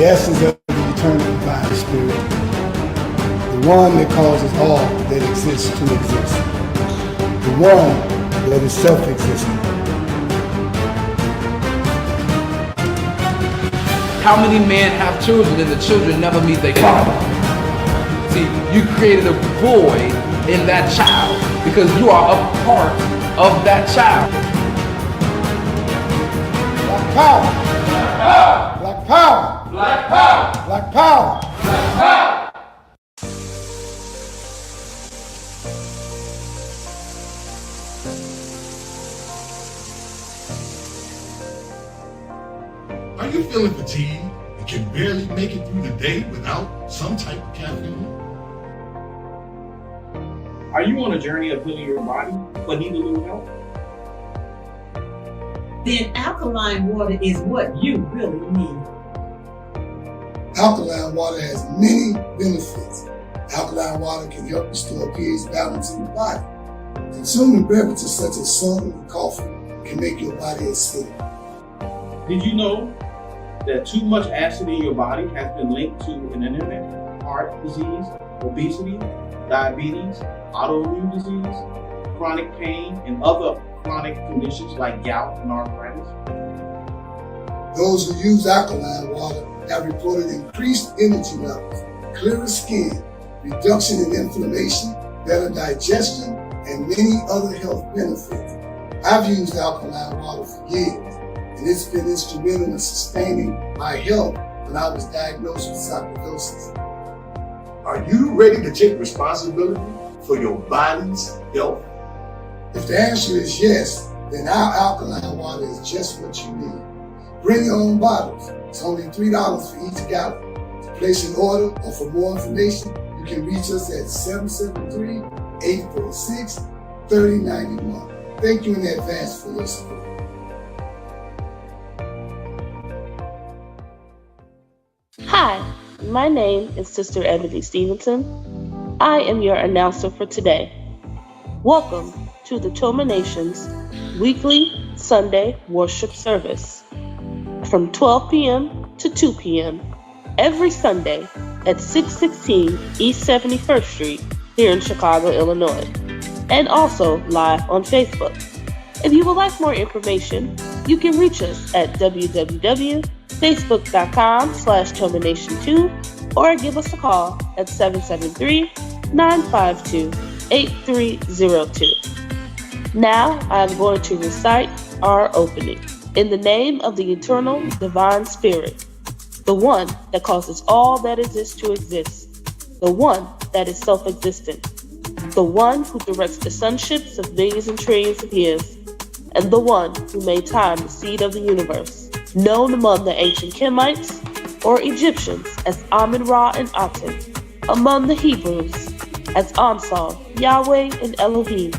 essence of the eternal divine spirit, the one that causes all that exists to exist, the one that is self-existent. How many men have children and the children never meet their father? See, you created a void in that child because you are a part of that child. Black power! Black power! Black power! Black power! Black power! Are you feeling fatigued and can barely make it through the day without some type of caffeine? Are you on a journey of healing your body but need a little help? Then alkaline water is what you really need. Alkaline water has many benefits. Alkaline water can help restore pH balance in the body. Consuming beverages such as soda and coffee can make your body acidic. Did you know that too much acid in your body has been linked to an anemia, heart disease, obesity, diabetes, autoimmune disease, chronic pain, and other chronic conditions like gout and arthritis? Those who use alkaline water have reported increased energy levels, clearer skin, reduction in inflammation, better digestion, and many other health benefits. I've used alkaline water for years, and it's been instrumental in sustaining my health when I was diagnosed with sarcoidosis. Are you ready to take responsibility for your body's health? If the answer is yes, then our alkaline water is just what you need. Bring your own bottles. It's only $3 for each gallon. To place an order or for more information, you can reach us at 773-846-3091. Thank you in advance for your support. Hi, my name is Sister Ebony Stevenson. I am your announcer for today. Welcome to the Toma Nation's weekly Sunday worship service from 12 p.m. to 2 p.m. every Sunday at 616 East 71st Street here in Chicago, Illinois, and also live on Facebook. If you would like more information, you can reach us at www.facebook.com/TomaNation2 or give us a call at 773-952-8302. Now I'm going to recite our opening. In the name of the eternal divine spirit, the one that causes all that exists to exist, the one that is self-existent, the one who directs the sunships of millions and trillions of years, and the one who made time the seed of the universe, known among the ancient Kemites or Egyptians as Amun-Ra and Aton, among the Hebrews as Ansar, Yahweh, and Elohim,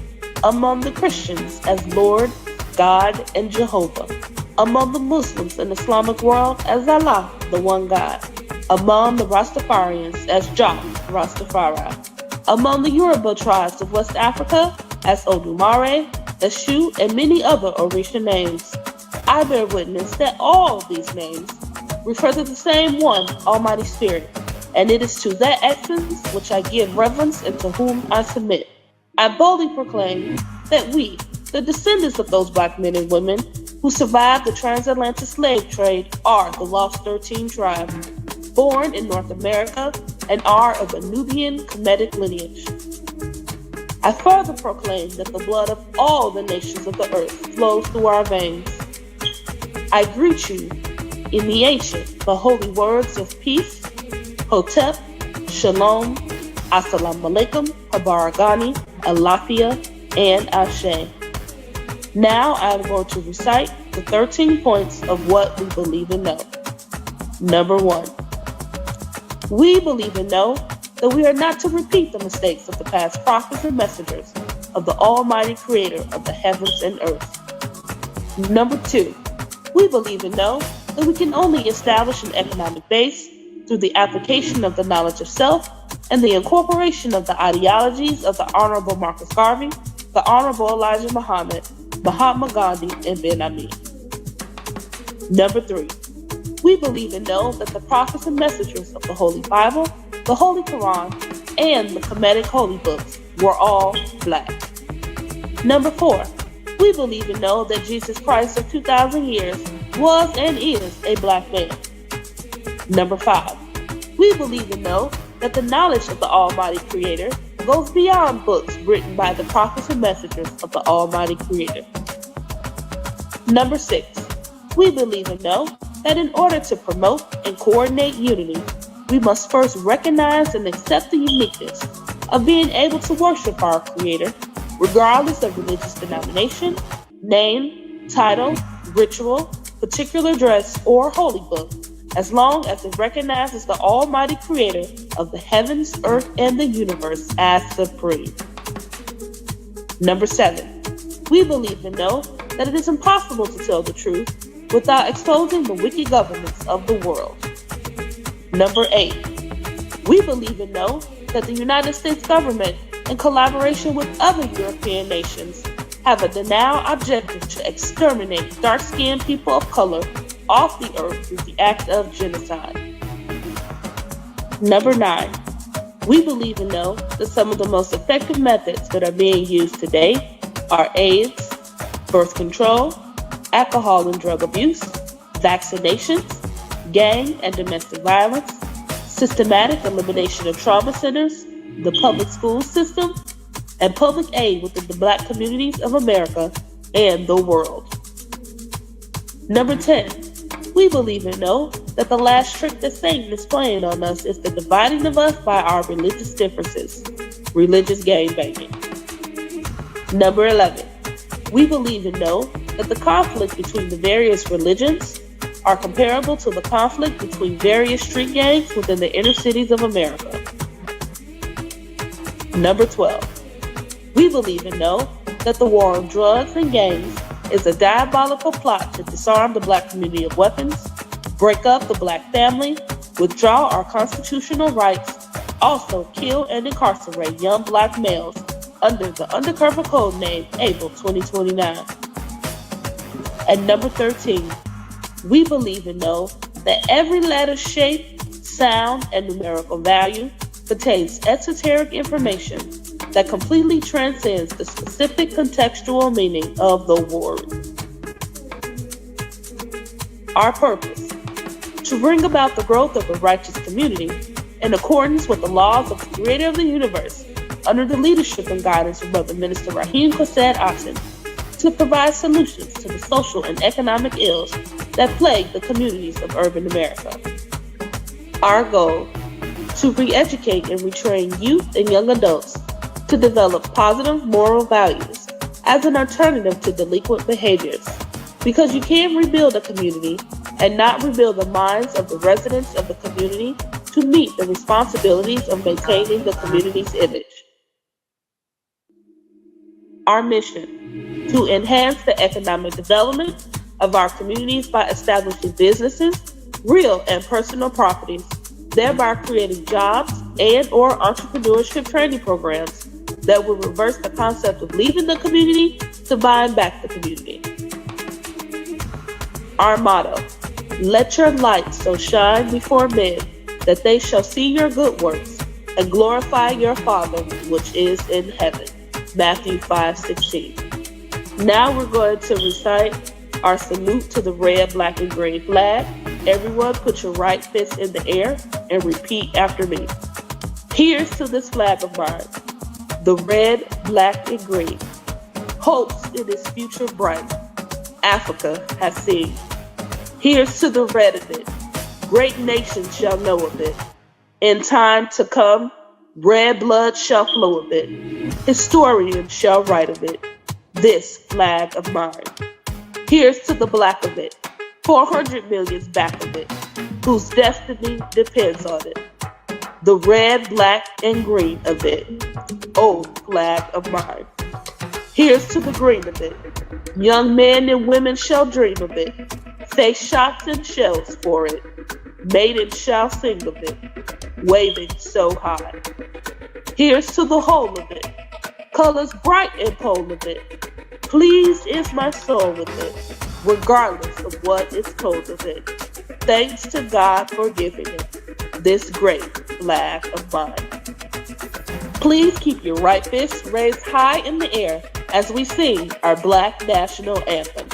among the Christians as Lord, God, and Jehovah, among the Muslims and Islamic world as Allah, the one God, among the Rastafarians as Jah, Rastafari, among the Yoruba tribes of West Africa as Odumare, Eshu, and many other Orisha names. I bear witness that all these names refer to the same one, Almighty Spirit, and it is to that essence which I give reverence and to whom I submit. I boldly proclaim that we, the descendants of those black men and women who survived the transatlantic slave trade, are the Lost 13 tribe, born in North America and are of a Nubian Kemetic lineage. I further proclaim that the blood of all the nations of the earth flows through our veins. I greet you in the ancient but holy words of peace, Hotep, Shalom, Assalamu alaikum, Habaragani, Alafia, and Ashe. Now I am going to recite the 13 points of what we believe and know. Number 1. We believe and know that we are not to repeat the mistakes of the past prophets and messengers of the Almighty Creator of the heavens and earth. Number 2. We believe and know that we can only establish an economic base through the application of the knowledge of self and the incorporation of the ideologies of the Honorable Marcus Garvey, the Honorable Elijah Muhammad, Mahatma Gandhi, and Ben Ami. Number 3. We believe and know that the prophets and messengers of the Holy Bible, the Holy Quran, and the Kemetic Holy Books were all black. Number 4, we believe and know that Jesus Christ of 2,000 years was and is a black man. Number 5, we believe and know that the knowledge of the Almighty Creator goes beyond books written by the prophets and messengers of the Almighty Creator. Number 6, we believe and know that in order to promote and coordinate unity, we must first recognize and accept the uniqueness of being able to worship our Creator, regardless of religious denomination, name, title, ritual, particular dress, or holy book, as long as it recognizes the Almighty Creator of the heavens, earth, and the universe as supreme. Number 7, we believe and know that it is impossible to tell the truth without exposing the wicked governments of the world. Number 8, we believe and know that the United States government, in collaboration with other European nations, have a denial objective to exterminate dark-skinned people of color off the earth through the act of genocide. Number 9, we believe and know that some of the most effective methods that are being used today are AIDS, birth control, alcohol and drug abuse, vaccinations, gang and domestic violence, systematic elimination of trauma centers, the public school system, and public aid within the black communities of America and the world. Number 10, we believe and know that the last trick that Satan is playing on us is the dividing of us by our religious differences, religious gangbanging. Number 11, we believe and know that the conflict between the various religions are comparable to the conflict between various street gangs within the inner cities of America. Number 12, we believe and know that the war on drugs and gangs is a diabolical plot to disarm the black community of weapons, break up the black family, withdraw our constitutional rights, also kill and incarcerate young black males under the undercover code name April 2029. And number 13, we believe and know that every letter, shape, sound, and numerical value contains esoteric information that completely transcends the specific contextual meaning of the word. Our purpose: to bring about the growth of a righteous community in accordance with the laws of the Creator of the universe, under the leadership and guidance of Brother Minister Rahim Chesed Aton, to provide solutions to the social and economic ills that plague the communities of urban America. Our goal: to re-educate and retrain youth and young adults to develop positive moral values as an alternative to delinquent behaviors, because you can't rebuild a community and not rebuild the minds of the residents of the community to meet the responsibilities of maintaining the community's image. Our mission: to enhance the economic development of our communities by establishing businesses, real and personal properties, thereby creating jobs and/or entrepreneurship training programs that will reverse the concept of leaving the community to buying back the community. Our motto: let your light so shine before men that they shall see your good works and glorify your Father which is in heaven. Matthew 5:16. Now we're going to recite our salute to the red, black, and green flag. Everyone put your right fist in the air and repeat after me. Here's to this flag of mine, the red, black, and green. Hopes in its future bright, Africa has seen. Here's to the red of it, great nations shall know of it. In time to come, red blood shall flow of it. Historians shall write of it, this flag of mine. Here's to the black of it, 400 million's back of it, whose destiny depends on it. The red, black, and green of it, oh flag of mine. Here's to the green of it, young men and women shall dream of it, face shots and shells for it, maidens shall sing of it, waving so high. Here's to the whole of it, colors bright and pole of it, pleased is my soul with it, regardless of what is told of it. Thanks to God for giving him this great flag of mine. Please keep your right fist raised high in the air as we sing our Black National Anthem.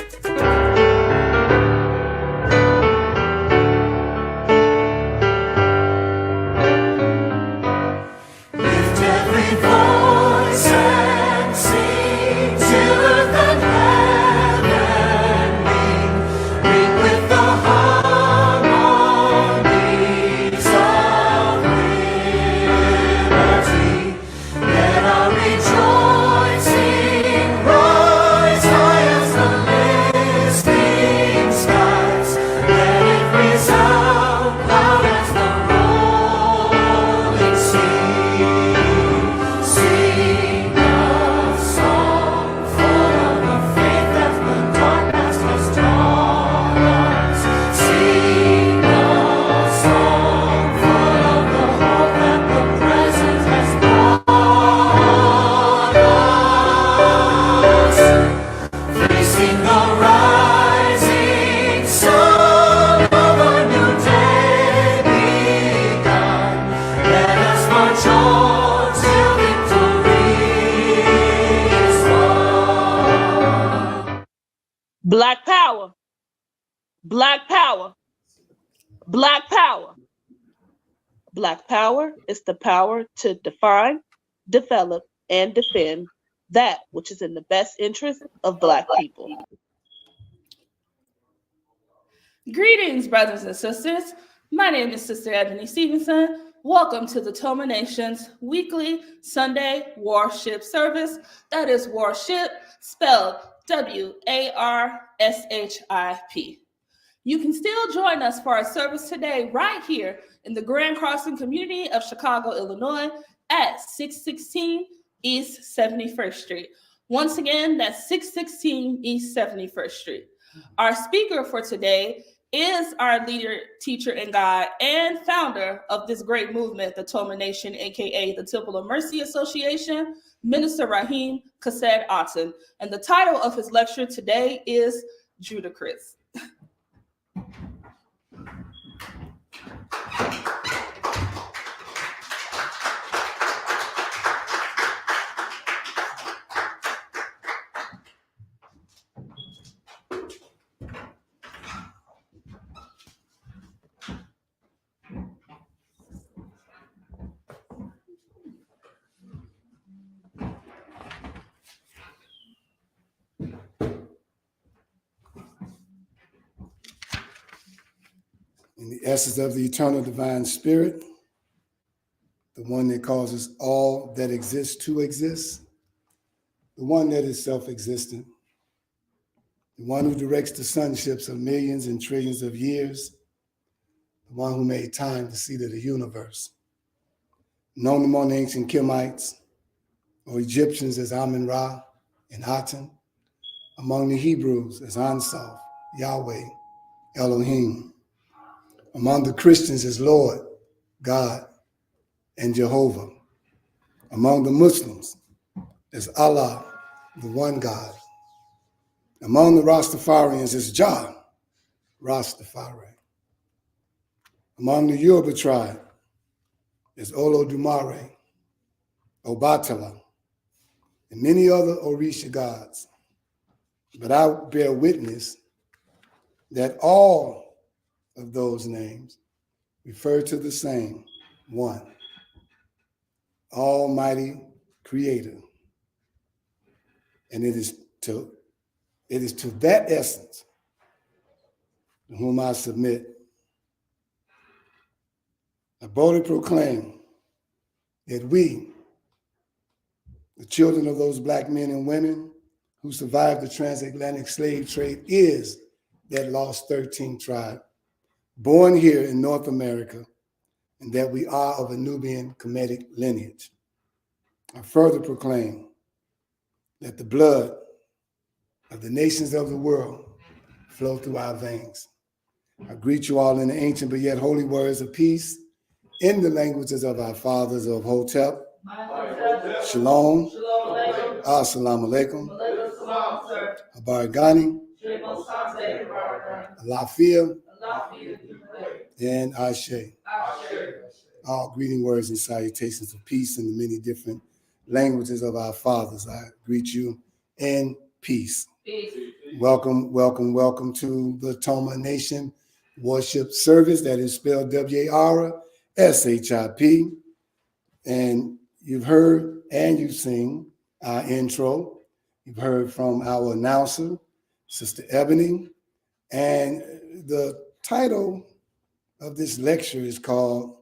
Black power, black power, black power. Black power is the power to define, develop, and defend that which is in the best interest of Black people. Greetings, brothers and sisters. My name is Sister Ebony Stevenson. Welcome to the Toma Nation's weekly Sunday worship service. That is worship, spelled W-A-R-S-H-I-P. You can still join us for our service today right here in the Grand Crossing community of Chicago, Illinois at 616 East 71st Street. Once again, that's 616 East 71st Street. Our speaker for today is our leader, teacher, and guide, and founder of this great movement, the Toma Nation, aka the Temple of Mercy Association, Minister Rahim Chesed Aton. And the title of his lecture today is Judacrite. In the essence of the eternal divine spirit, the one that causes all that exists to exist, the one that is self-existent, the one who directs the sunships of millions and trillions of years, the one who made time to see to the universe, known among the ancient Kemites or Egyptians as Amun-Ra and Aton, among the Hebrews as Ansaf, Yahweh, Elohim, among the Christians as Lord, God, and Jehovah, among the Muslims as Allah, the one God, among the Rastafarians as Jah, Rastafari, among the Yoruba tribe as Olodumare, Obatala, and many other Orisha gods. But I bear witness that all of those names refer to the same one, Almighty Creator. And it is to that essence to whom I submit. I boldly proclaim that we, the children of those Black men and women who survived the transatlantic slave trade, is that lost 13th tribe, born here in North America, and that we are of a Nubian Kemetic lineage. I further proclaim that the blood of the nations of the world flow through our veins. I greet you all in the ancient but yet holy words of peace in the languages of our fathers of Hotep, Shalom, Assalamu alaikum, Habar Ghani, Alafia, And Ashe. All greeting words and salutations of peace in the many different languages of our fathers. I greet you in peace. Welcome, welcome, welcome to the Toma Nation worship service that is spelled W-A-R-S-H-I-P. And you've heard and you've seen our intro. You've heard from our announcer, Sister Ebony. And the title of this lecture is called,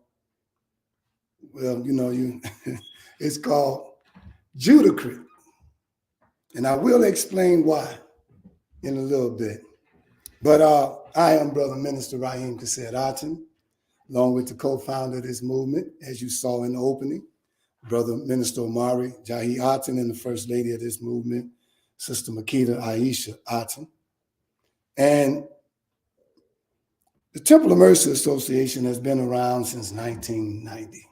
well, it's called Judacrite. And I will explain why in a little bit. But I am Brother Minister Rahim Chesed Aton, along with the co-founder of this movement, as you saw in the opening, Brother Minister Omari Jahi Aton, and the First Lady of this movement, Sister Makita Aisha Aton. And the Temple of Mercy Association has been around since 1990.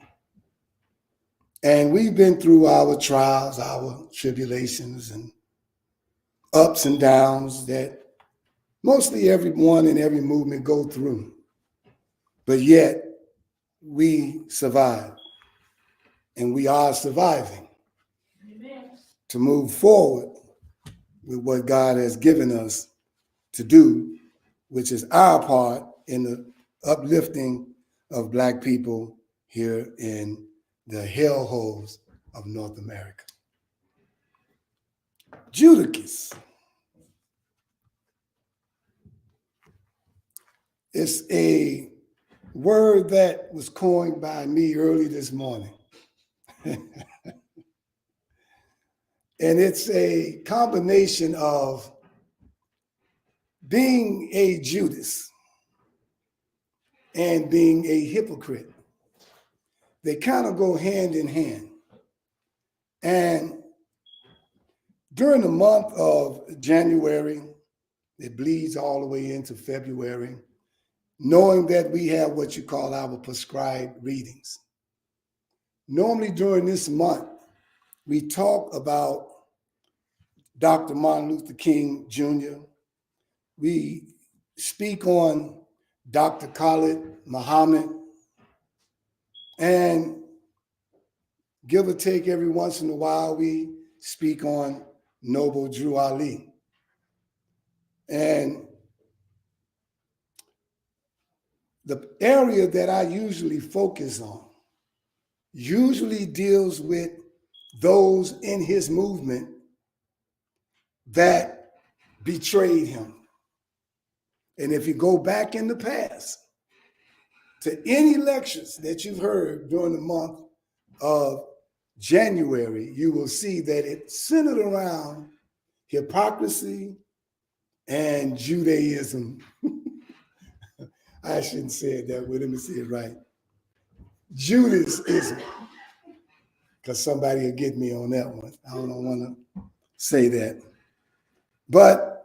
And we've been through our trials, our tribulations, and ups and downs that mostly everyone in every movement go through. But yet, we survive. And we are surviving. Amen. To move forward with what God has given us to do, which is our part in the uplifting of Black people here in the hellholes of North America. Judacrite. It's a word that was coined by me early this morning. And it's a combination of being a Judas and being a hypocrite. They kind of go hand in hand. And during the month of January, it bleeds all the way into February, knowing that we have what you call our prescribed readings. Normally during this month, we talk about Dr. Martin Luther King Jr. We speak on Dr. Khalid Muhammad, and give or take every once in a while, we speak on Noble Drew Ali. And the area that I usually focus on usually deals with those in his movement that betrayed him. And if you go back in the past to any lectures that you've heard during the month of January, you will see that it centered around hypocrisy and Judaism. I shouldn't say it that way. Let me see it right. Judaism. Because somebody will get me on that one. I don't want to say that. But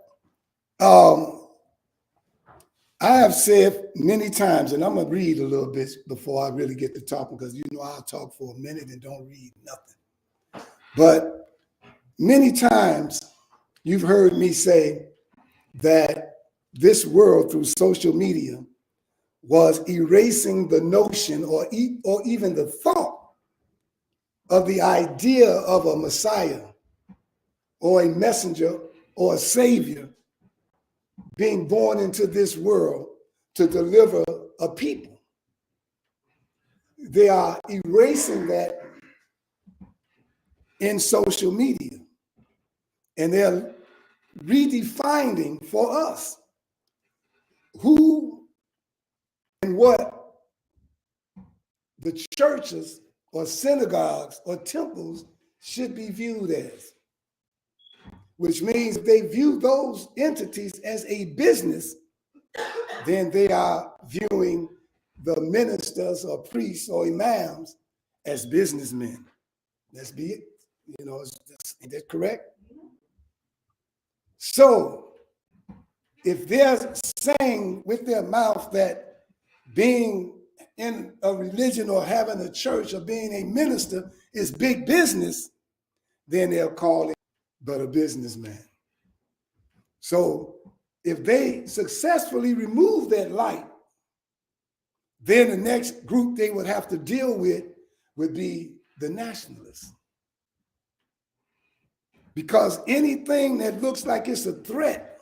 I have said many times, and I'm going to read a little bit before I really get to talking, because I'll talk for a minute and don't read nothing. But many times you've heard me say that this world through social media was erasing the notion or even the thought of the idea of a Messiah or a messenger or a savior being born into this world to deliver a people. They are erasing that in social media, and they're redefining for us who and what the churches or synagogues or temples should be viewed as, which means if they view those entities as a business, then they are viewing the ministers or priests or imams as businessmen. Let's be it. Is that correct? So if they're saying with their mouth that being in a religion or having a church or being a minister is big business, then they'll call it but a businessman. So if they successfully remove that light Then the next group they would have to deal with would be the nationalists. Because anything that looks like it's a threat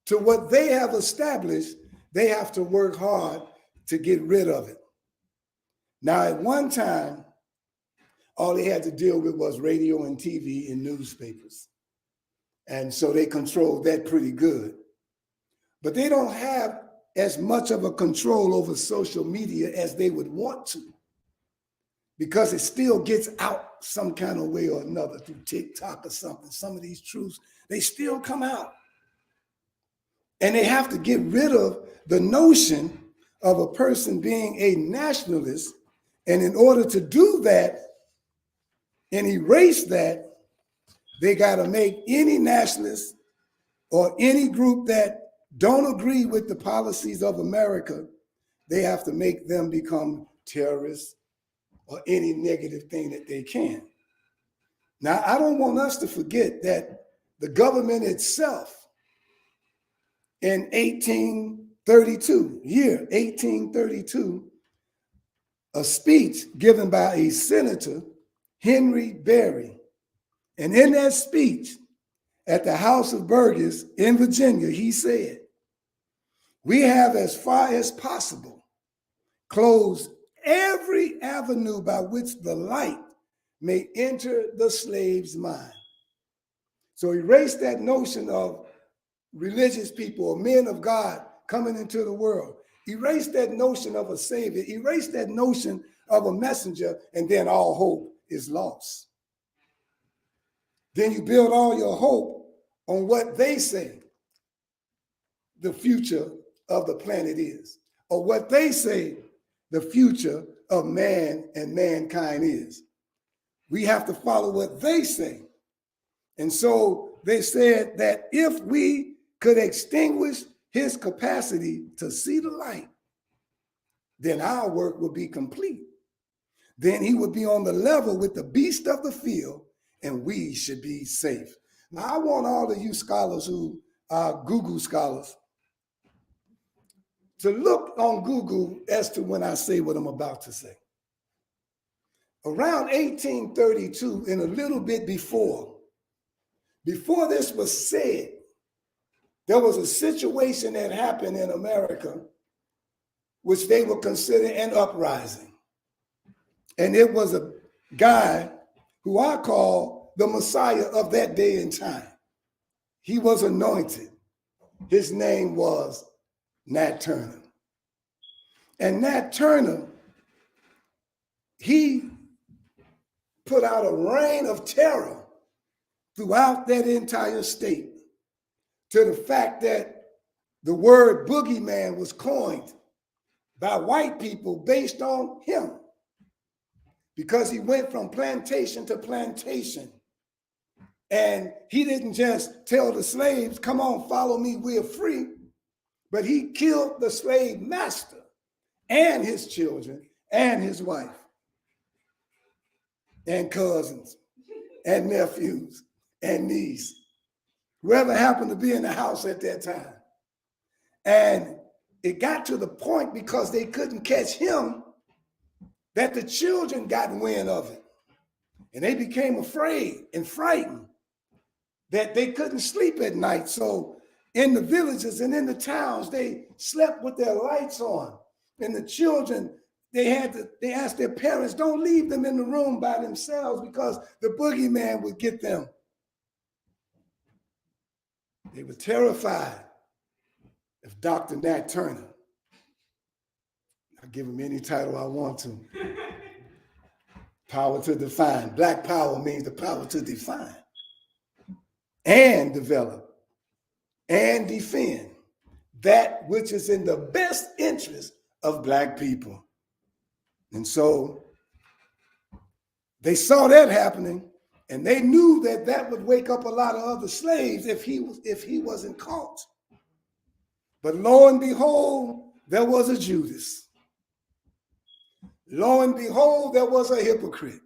to what they have established, they have to work hard to get rid of it. Now, at one time, all they had to deal with was radio and TV and newspapers. And so they controlled that pretty good. But they don't have as much of a control over social media as they would want to, because it still gets out some kind of way or another through TikTok or something. Some of these truths, they still come out. And they have to get rid of the notion of a person being a nationalist. And in order to do that and erase that, they got to make any nationalist or any group that don't agree with the policies of America, they have to make them become terrorists or any negative thing that they can. Now, I don't want us to forget that the government itself in 1832, a speech given by a senator, Henry Berry. And in that speech at the House of Burgess in Virginia, he said, "We have, as far as possible, closed every avenue by which the light may enter the slave's mind." So erase that notion of religious people or men of God coming into the world. Erase that notion of a savior. Erase that notion of a messenger, and then all hope is lost. Then you build all your hope on what they say the future of the planet is, or what they say the future of man and mankind is. We have to follow what they say. And so they said that if we could extinguish his capacity to see the light, then our work would be complete. Then he would be on the level with the beast of the field, and we should be safe. Now, I want all of you scholars who are Google scholars to look on Google as to when I say what I'm about to say. Around 1832, and a little bit before this was said, there was a situation that happened in America which they would consider an uprising. And it was a guy who I call the Messiah of that day and time. He was anointed. His name was Nat Turner. And Nat Turner, he put out a reign of terror throughout that entire state, to the fact that the word boogeyman was coined by white people based on him, because he went from plantation to plantation. And he didn't just tell the slaves, "Come on, follow me, we're free," but he killed the slave master and his children and his wife and cousins and nephews and niece, whoever happened to be in the house at that time. And it got to the point, because they couldn't catch him, that the children got wind of it. And they became afraid and frightened that they couldn't sleep at night. So in the villages and in the towns, they slept with their lights on. And the children, they asked their parents, "Don't leave them in the room by themselves, because the boogeyman would get them." They were terrified of Dr. Nat Turner. I give him any title I want to. Power to define. Black power means the power to define and develop and defend that which is in the best interest of Black people. And so they saw that happening, and they knew that that would wake up a lot of other slaves if he wasn't caught. But lo and behold, there was a Judas. Lo and behold, there was a hypocrite.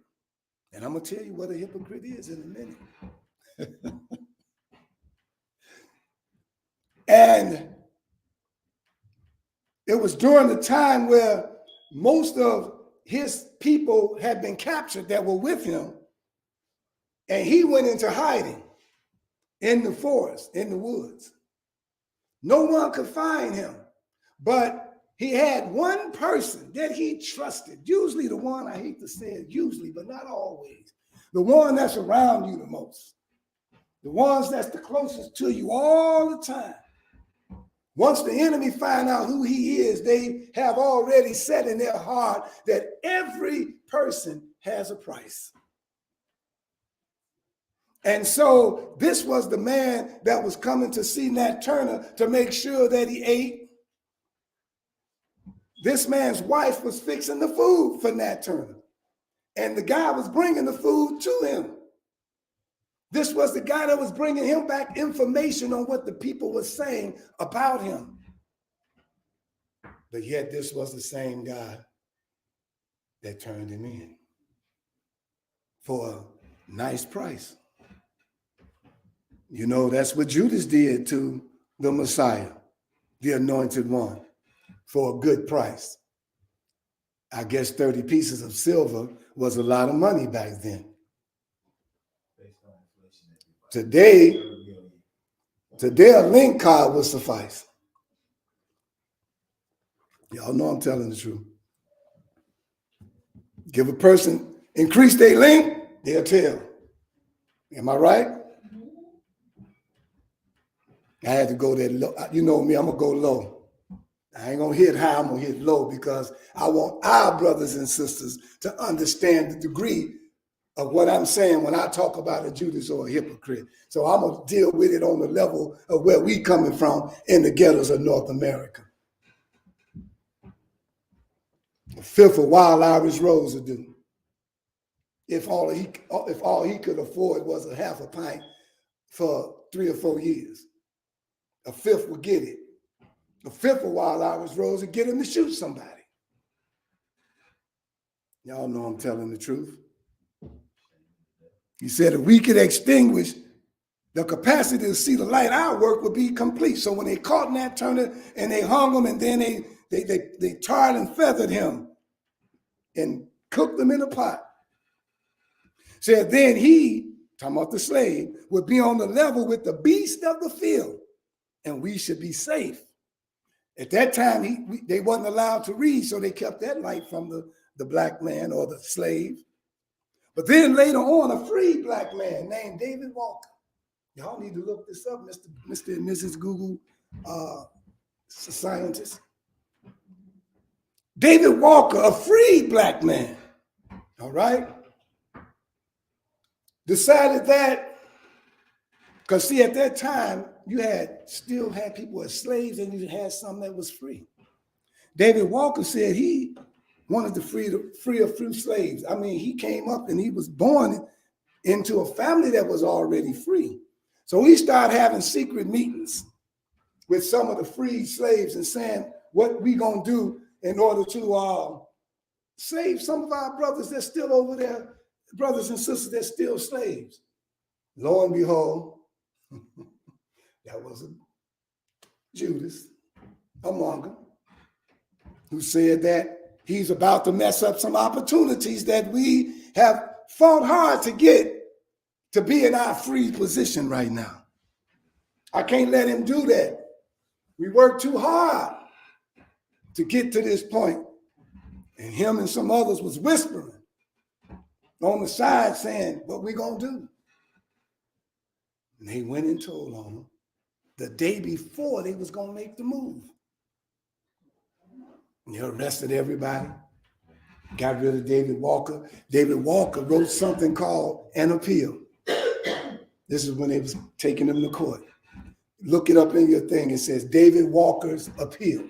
And I'm going to tell you what a hypocrite is in a minute. And It was during the time where most of his people had been captured that were with him, and he went into hiding in the forest, in the woods. No one could find him, but he had one person that he trusted, usually the one, I hate to say it, usually, but not always, the one that's around you the most, the ones that's the closest to you all the time. Once the enemy find out who he is, they have already said in their heart that every person has a price. And so this was the man that was coming to see Nat Turner to make sure that he ate. This man's wife was fixing the food for Nat Turner, and the guy was bringing the food to him. This was the guy that was bringing him back information on what the people were saying about him. But yet this was the same guy that turned him in for a nice price. You know, that's what Judas did to the Messiah, the anointed one, for a good price. I guess 30 pieces of silver was a lot of money back then. Today a link card will suffice. Y'all know I'm telling the truth. Give a person, increase their link, they'll tell. Am I right? I had to go there low. You know me, I'm going to go low. I ain't going to hit high, I'm going to hit low because I want our brothers and sisters to understand the degree of what I'm saying when I talk about a Judas or a hypocrite. So I'm going to deal with it on the level of where we coming from in the ghettos of North America. A fifth of Wild Irish Rose would do. If all he could afford was a half a pint for 3 or 4 years. A fifth would get it. A fifth of Wild Irish Rose would get him to shoot somebody. Y'all know I'm telling the truth. He said if we could extinguish the capacity to see the light, our work would be complete. So when they caught Nat Turner and they hung him and then they tarred and feathered him and cooked him in a pot. Said then he, talking about the slave, would be on the level with the beast of the field and we should be safe. At that time, they wasn't allowed to read, so they kept that light from the black man or the slave. But then later on, a free black man named David Walker. Y'all need to look this up, Mr. and Mrs. Google scientists. David Walker, a free black man, all right, decided that, because see, at that time, you still had people as slaves and you had some that was free. David Walker said he wanted to free a few slaves. I mean, he came up and he was born into a family that was already free. So he started having secret meetings with some of the free slaves and saying what we gonna do in order to save some of our brothers that's still over there, brothers and sisters that's still slaves. Lo and behold, that was a Judas among them who said that he's about to mess up some opportunities that we have fought hard to get to be in our free position right now. I can't let him do that. We worked too hard to get to this point. And him and some others was whispering on the side saying, what we gonna do? And they went and told on him the day before they was gonna make the move. And they arrested everybody, got rid of David Walker. David Walker wrote something called an appeal. This is when they was taking him to court. Look it up in your thing. It says David Walker's appeal.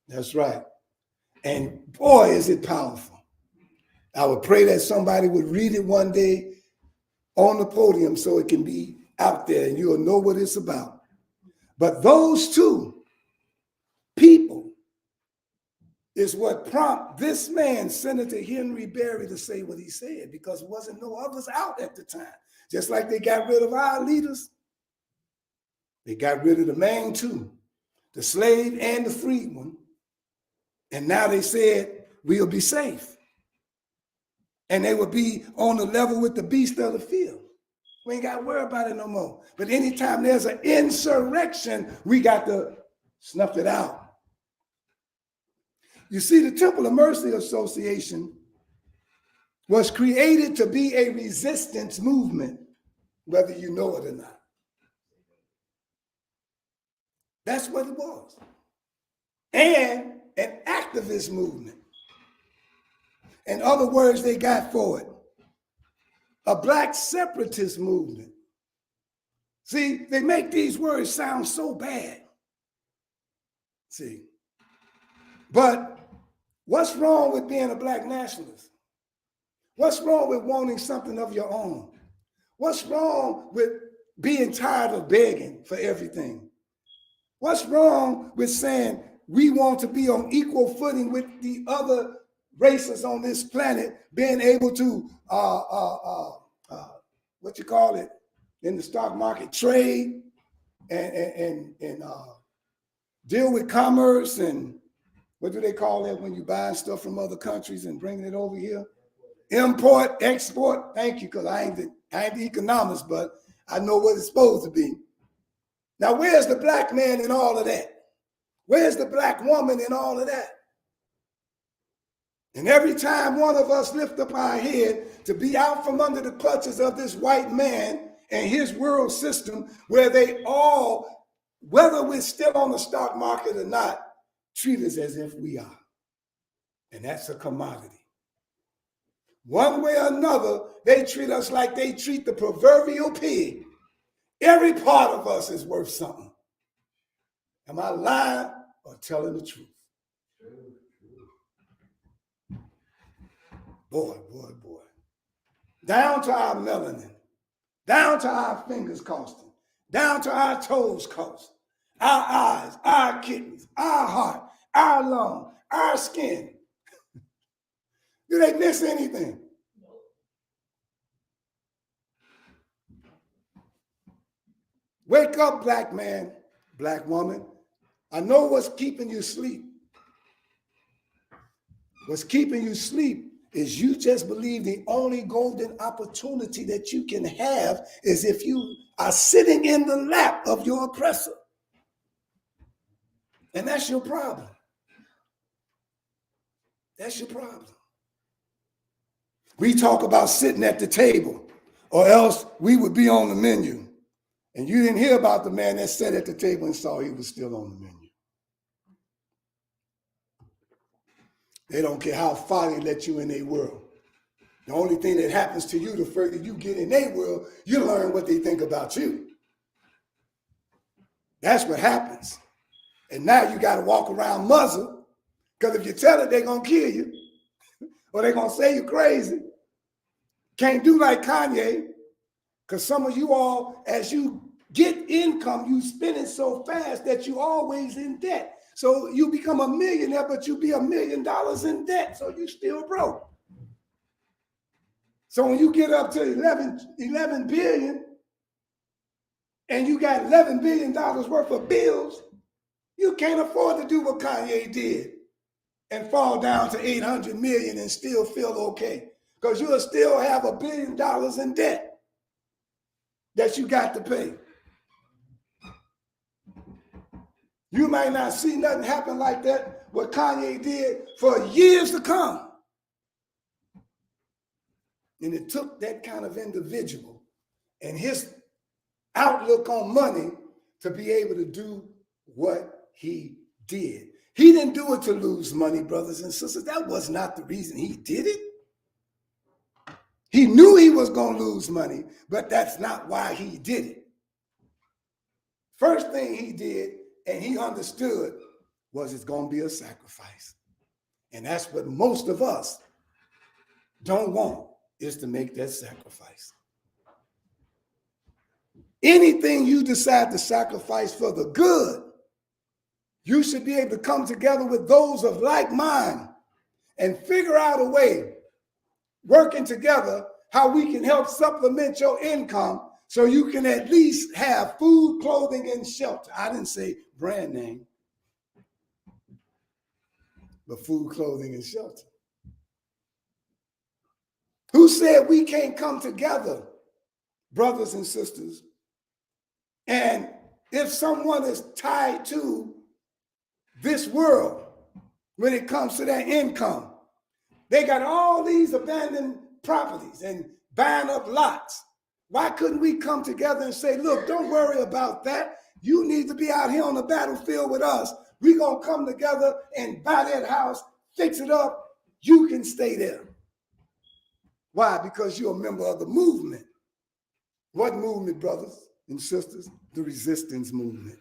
That's right. And boy, is it powerful. I would pray that somebody would read it one day on the podium so it can be out there and you'll know what it's about. But those two people is what prompted this man, Senator Henry Berry, to say what he said, because there wasn't no others out at the time. Just like they got rid of our leaders, they got rid of the main two. the slave and the freed one. And now they said, we'll be safe. And they will be on the level with the beast of the field. We ain't got to worry about it no more. But anytime there's an insurrection, we got to snuff it out. You see, the Temple of Mercy Association was created to be a resistance movement, whether you know it or not. That's what it was. And an activist movement. In other words, they got for it a black separatist movement. See, they make these words sound so bad. See, but what's wrong with being a black nationalist? What's wrong with wanting something of your own? What's wrong with being tired of begging for everything? What's wrong with saying we want to be on equal footing with the other races on this planet, being able to, what you call it, in the stock market, trade and deal with commerce, and what do they call it when you buy stuff from other countries and bringing it over here? Import, export. Thank you, because I ain't the economist, but I know what it's supposed to be. Now, where's the black man in all of that? Where's the black woman in all of that? And every time one of us lift up our head to be out from under the clutches of this white man and his world system, where they all, whether we're still on the stock market or not, treat us as if we are. And that's a commodity. One way or another, they treat us like they treat the proverbial pig. Every part of us is worth something. Am I lying or telling the truth? Boy, boy, boy. Down to our melanin, down to our fingers costing, down to our toes cost, our eyes, our kidneys, our heart, our lung, our skin. Do they miss anything? Wake up, black man, black woman. I know what's keeping you asleep. What's keeping you asleep is you just believe the only golden opportunity that you can have is if you are sitting in the lap of your oppressor. And that's your problem. That's your problem. We talk about sitting at the table, or else we would be on the menu. And you didn't hear about the man that sat at the table and saw he was still on the menu. They don't care how far they let you in their world. The only thing that happens to you, the further you get in their world, you learn what they think about you. That's what happens. And now you got to walk around muzzled, because if you tell it, they're going to kill you, or they're going to say you're crazy. Can't do like Kanye, because some of you all, as you get income, you spend it so fast that you always in debt. So you become a millionaire, but you be $1 million in debt, so you still broke. So when you get up to 11 billion, and you got $11 billion worth of bills, you can't afford to do what Kanye did and fall down to 800 million and still feel okay, because you'll still have $1 billion in debt that you got to pay. You might not see nothing happen like that, what Kanye did, for years to come. And it took that kind of individual and his outlook on money to be able to do what he did. He didn't do it to lose money, brothers and sisters. That was not the reason he did it. He knew he was going to lose money, but that's not why he did it. First thing he did, and he understood, was it's going to be a sacrifice. And that's what most of us don't want, is to make that sacrifice. Anything you decide to sacrifice for the good, you should be able to come together with those of like mind and figure out a way, working together, how we can help supplement your income so you can at least have food, clothing, and shelter. I didn't say brand name. but food, clothing, and shelter. Who said we can't come together, brothers and sisters? And if someone is tied to this world when it comes to their income, they got all these abandoned properties and buying up lots. Why couldn't we come together and say, look, don't worry about that. You need to be out here on the battlefield with us. We're going to come together and buy that house, fix it up. You can stay there. Why? Because you're a member of the movement. What movement, brothers and sisters? The resistance movement.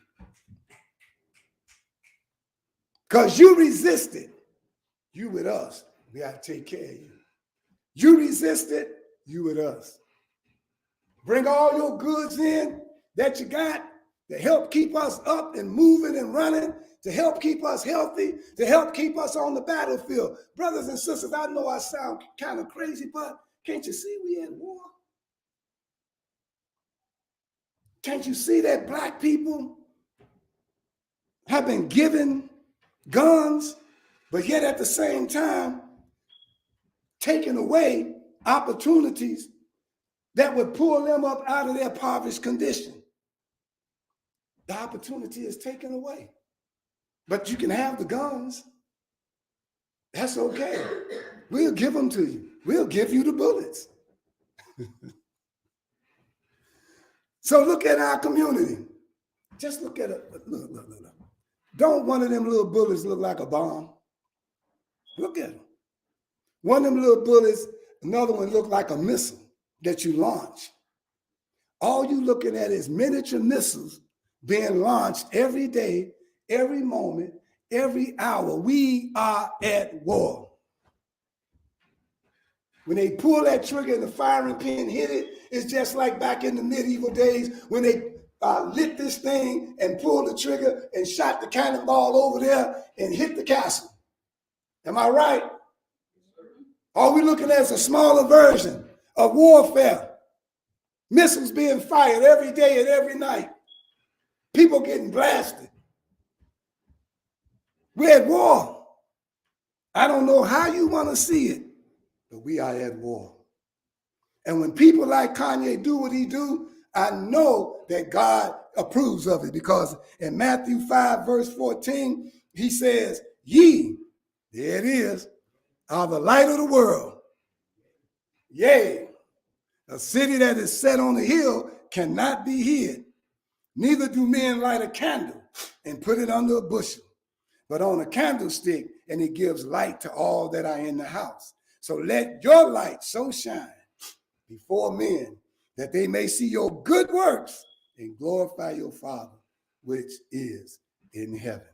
Because you resisted. You with us. We got to take care of you. You resisted. You with us. Bring all your goods in that you got to help keep us up and moving and running, to help keep us healthy, to help keep us on the battlefield. Brothers and sisters, I know I sound kind of crazy, but can't you see we at war? Can't you see that black people have been given guns, but yet at the same time taking away opportunities that would pull them up out of their impoverished condition? The opportunity is taken away. But you can have the guns. That's okay. We'll give them to you. We'll give you the bullets. So look at our community. Just look at it. Look. Don't one of them little bullets look like a bomb? Look at them. One of them little bullets, another one look like a missile that you launch. All you looking at is miniature missiles being launched every day, every moment, every hour. We are at war. When they pull that trigger and the firing pin hit it, it's just like back in the medieval days when they lit this thing and pulled the trigger and shot the cannonball over there and hit the castle. Am I right? All we're looking at is a smaller version of warfare. Missiles being fired every day and every night. People getting blasted. We're at war. I don't know how you want to see it, but we are at war. And when people like Kanye do what he do, I know that God approves of it, because in Matthew 5, verse 14, he says, ye, there it is, are the light of the world. Yea, a city that is set on a hill cannot be hid. Neither do men light a candle and put it under a bushel, but on a candlestick, and it gives light to all that are in the house. So let your light so shine before men that they may see your good works and glorify your Father which is in heaven.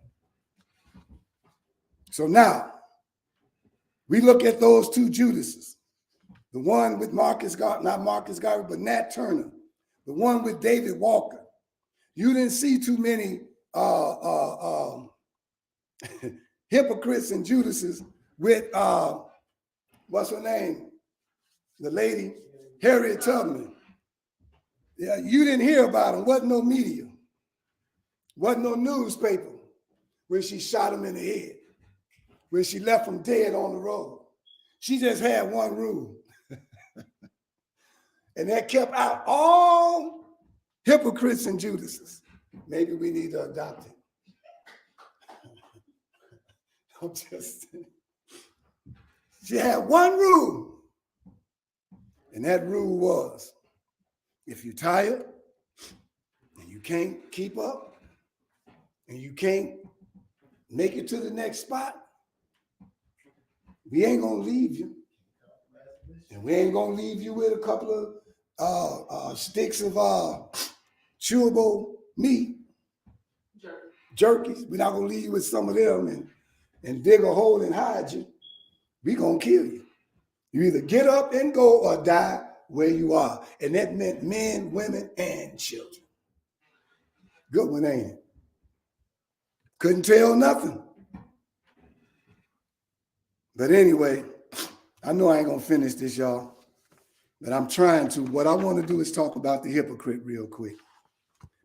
So now we look at those two Judases, the one with not Marcus Garvey, but Nat Turner, the one with David Walker. You didn't see too many hypocrites and Judases with what's her name? The lady, Harriet Tubman. Yeah, you didn't hear about him. Wasn't no media. Wasn't no newspaper when she shot him in the head, when she left him dead on the road. She just had one rule. And that kept out all hypocrites and Judases. Maybe we need to adopt it. I'm just, she had one rule. And that rule was, if you're tired and you can't keep up and you can't make it to the next spot, we ain't gonna leave you. And we ain't gonna leave you with a couple of sticks of chewable meat, jerkies. We're not gonna leave you with some of them and dig a hole and hide you. We gonna kill you. You either get up and go or die where you are. And that meant men, women, and children. Good one, ain't it? Couldn't tell nothing. But anyway, I know I ain't gonna finish this, y'all, but I'm trying to. What I want to do is talk about the hypocrite real quick.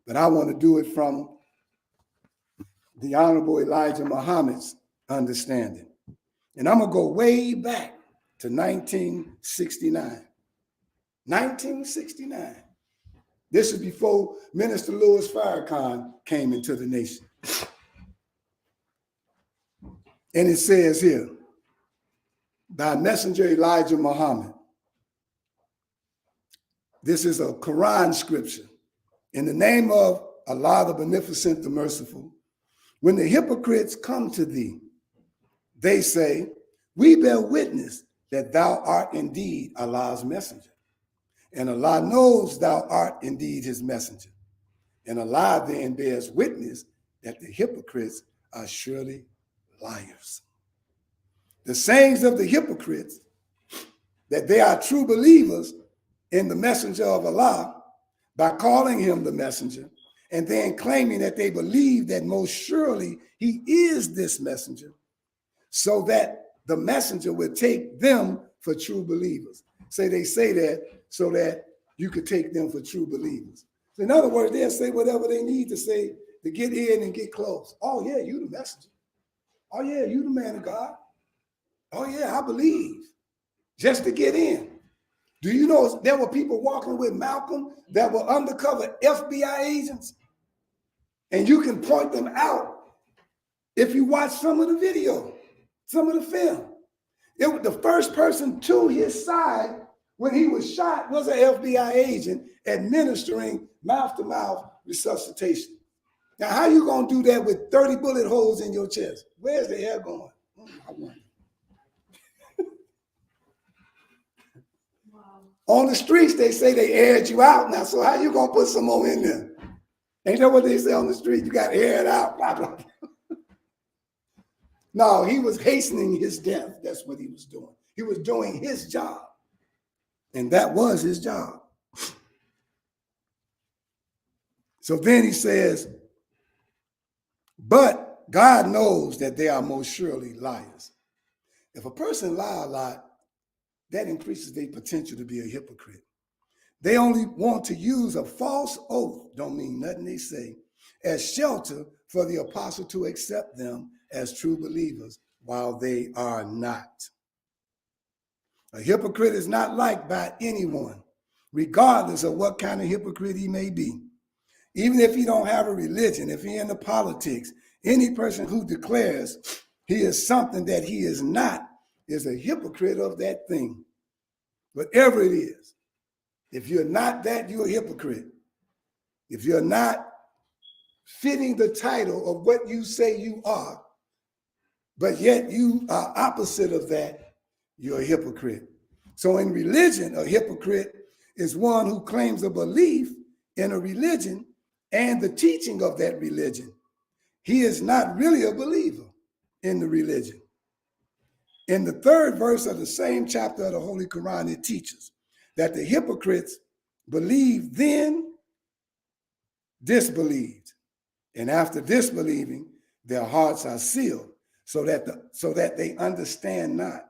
But I want to do it from the Honorable Elijah Muhammad's understanding. And I'm going to go way back to 1969. 1969. This is before Minister Louis Farrakhan came into the nation. And it says here, by Messenger Elijah Muhammad. This is a Quran scripture. In the name of Allah, the Beneficent, the Merciful, when the hypocrites come to thee, they say, we bear witness that thou art indeed Allah's messenger. And Allah knows thou art indeed his messenger. And Allah then bears witness that the hypocrites are surely liars. The sayings of the hypocrites, that they are true believers in the messenger of Allah by calling him the messenger, and then claiming that they believe that most surely he is this messenger, so that the messenger would take them for true believers. They say that so that you could take them for true believers. So in other words, they'll say whatever they need to say to get in and get close. Oh yeah, you the messenger. Oh yeah, you the man of God. Oh yeah, I believe. Just to get in. Do you know there were people walking with Malcolm that were undercover FBI agents? And you can point them out if you watch some of the video, some of the film. It was the first person to his side when he was shot was an FBI agent administering mouth-to-mouth resuscitation. Now, how you going to do that with 30 bullet holes in your chest? Where's the air going? I wonder. On the streets, they say they aired you out now. So how you going to put some more in there? Ain't that what they say on the street? You got to air it out, blah, blah, blah. No, he was hastening his death. That's what he was doing. He was doing his job. And that was his job. So then he says, but God knows that they are most surely liars. If a person lies a lot, that increases their potential to be a hypocrite. They only want to use a false oath, don't mean nothing they say, as shelter for the apostle to accept them as true believers while they are not. A hypocrite is not liked by anyone, regardless of what kind of hypocrite he may be. Even if he don't have a religion, if he into politics, any person who declares he is something that he is not is a hypocrite of that thing. Whatever it is, if you're not that, you're a hypocrite. If you're not fitting the title of what you say you are, but yet you are opposite of that, you're a hypocrite. So in religion, a hypocrite is one who claims a belief in a religion and the teaching of that religion. He is not really a believer in the religion. In the 3rd verse of the same chapter of the Holy Quran, it teaches that the hypocrites believed then disbelieved. And after disbelieving, their hearts are sealed so that they understand not.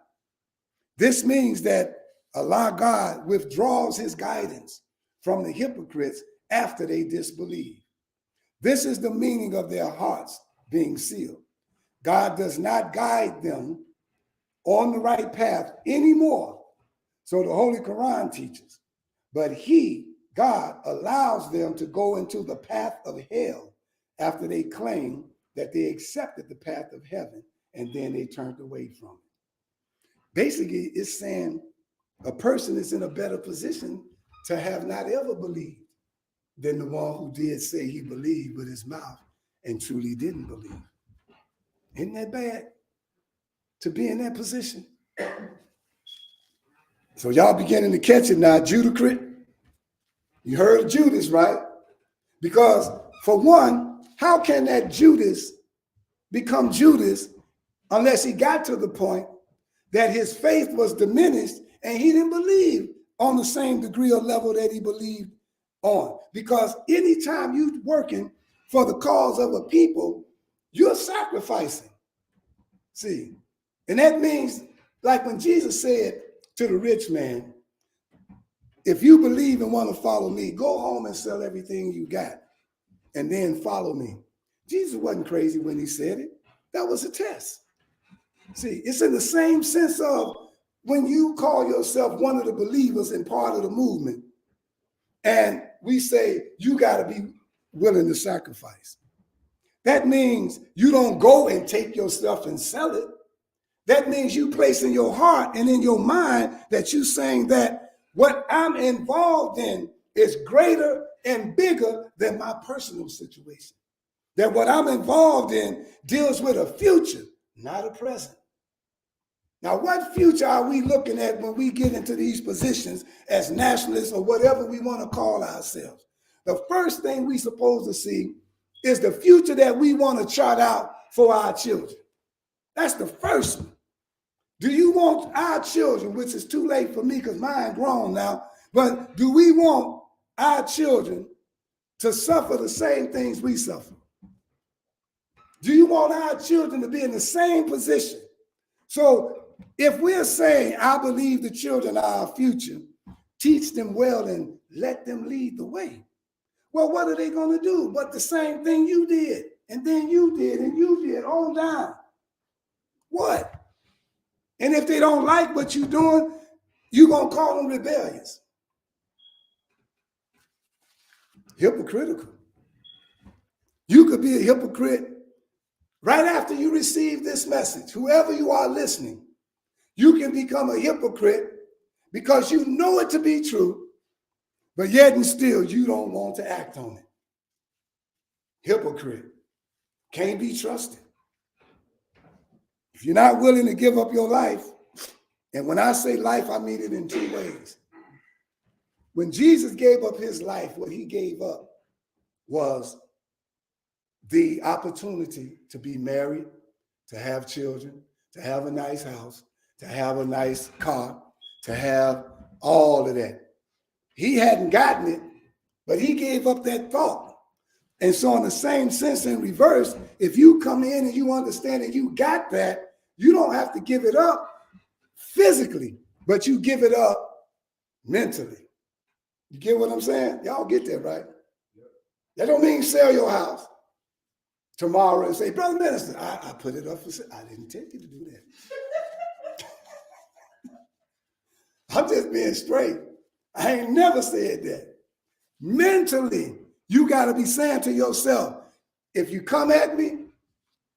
This means that Allah God withdraws his guidance from the hypocrites after they disbelieve. This is the meaning of their hearts being sealed. God does not guide them on the right path anymore. So the Holy Quran teaches. But he, God, allows them to go into the path of hell after they claim that they accepted the path of heaven and then they turned away from it. Basically, it's saying a person is in a better position to have not ever believed than the one who did say he believed with his mouth and truly didn't believe. Isn't that bad to be in that position? So y'all beginning to catch it now, Judacrite. You heard of Judas, right? Because for one, how can that Judas become Judas unless he got to the point that his faith was diminished and he didn't believe on the same degree or level that he believed on? Because anytime you're working for the cause of a people, you're sacrificing. See, and that means, like when Jesus said to the rich man, if you believe and want to follow me, go home and sell everything you got and then follow me. Jesus wasn't crazy when he said it. That was a test. See, it's in the same sense of when you call yourself one of the believers and part of the movement, and we say you got to be willing to sacrifice. That means you don't go and take your stuff and sell it. That means you place in your heart and in your mind that you're saying that what I'm involved in is greater and bigger than my personal situation. That what I'm involved in deals with a future, not a present. Now, what future are we looking at when we get into these positions as nationalists or whatever we want to call ourselves? The first thing we're supposed to see is the future that we want to chart out for our children. That's the first one. Do you want our children, which is too late for me because mine grown now, but do we want our children to suffer the same things we suffer? Do you want our children to be in the same position? So if we're saying, I believe the children are our future, teach them well and let them lead the way. Well, what are they going to do? But the same thing you did, and then you did, and you did, all down. What? And if they don't like what you're doing, you're going to call them rebellious. Hypocritical. You could be a hypocrite right after you receive this message. Whoever you are listening, you can become a hypocrite because you know it to be true, but yet and still you don't want to act on it. Hypocrite. Can't be trusted. If you're not willing to give up your life, and when I say life, I mean it in two ways. When Jesus gave up his life, what he gave up was the opportunity to be married, to have children, to have a nice house, to have a nice car, to have all of that. He hadn't gotten it, but he gave up that thought. And so in the same sense, in reverse, if you come in and you understand that you got that, you don't have to give it up physically, but you give it up mentally. You get what I'm saying? Y'all get that, right? That don't mean sell your house tomorrow and say, Brother Minister, I put it up for sale. I didn't tell you to do that. I'm just being straight. I ain't never said that. Mentally, you got to be saying to yourself, if you come at me,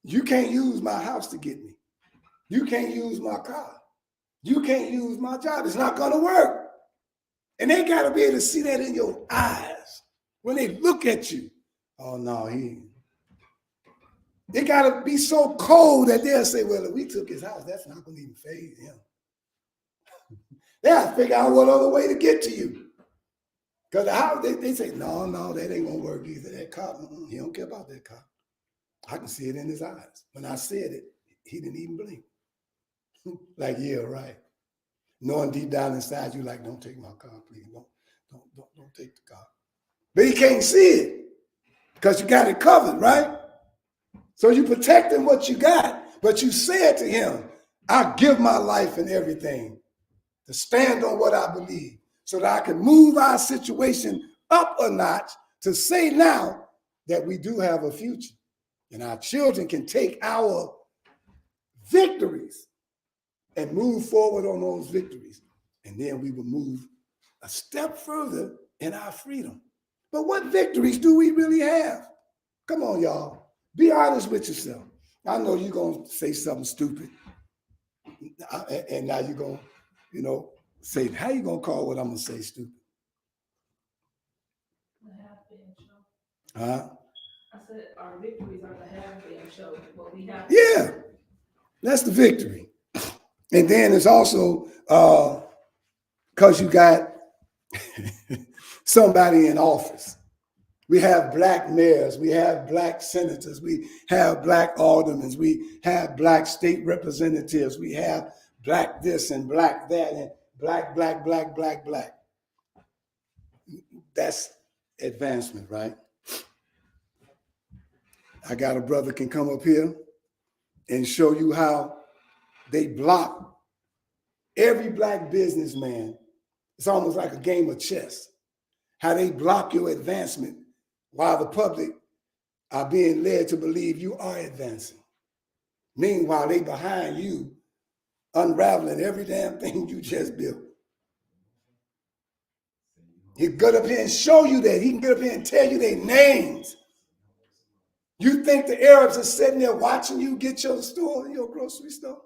you can't use my house to get me. You can't use my car. You can't use my job. It's not going to work. And they got to be able to see that in your eyes when they look at you. Oh, no, they got to be so cold that they'll say, well, if we took his house, that's not going to even faze him. They have to figure out what other way to get to you. Because the house, they say, no, that ain't going to work either. That car, he don't care about that car. I can see it in his eyes. When I said it, he didn't even blink. Like, yeah, right. Knowing deep down inside you, like, don't take my car, please. Don't take the car. But he can't see it because you got it covered, right? So you protecting what you got, but you said to him, I give my life and everything to stand on what I believe so that I can move our situation up a notch to say now that we do have a future and our children can take our victories and move forward on those victories. And then we will move a step further in our freedom. But what victories do we really have? Come on, y'all. Be honest with yourself. I know you're going to say something stupid. And now you're going to, say, how you going to call what I'm going to say stupid? The half-band show. Huh? I said our victories are the half-band show. But we have Yeah, that's the victory. And then it's also because you got somebody in office. We have black mayors, we have black senators, we have black aldermen, we have black state representatives, we have black this and black that, and black. That's advancement, right? I got a brother can come up here and show you how they block every black businessman. It's almost like a game of chess. How they block your advancement while the public are being led to believe you are advancing. Meanwhile, they behind you, unraveling every damn thing you just built. He can get up here and show you that. He can get up here and tell you their names. You think the Arabs are sitting there watching you get your store, your grocery store?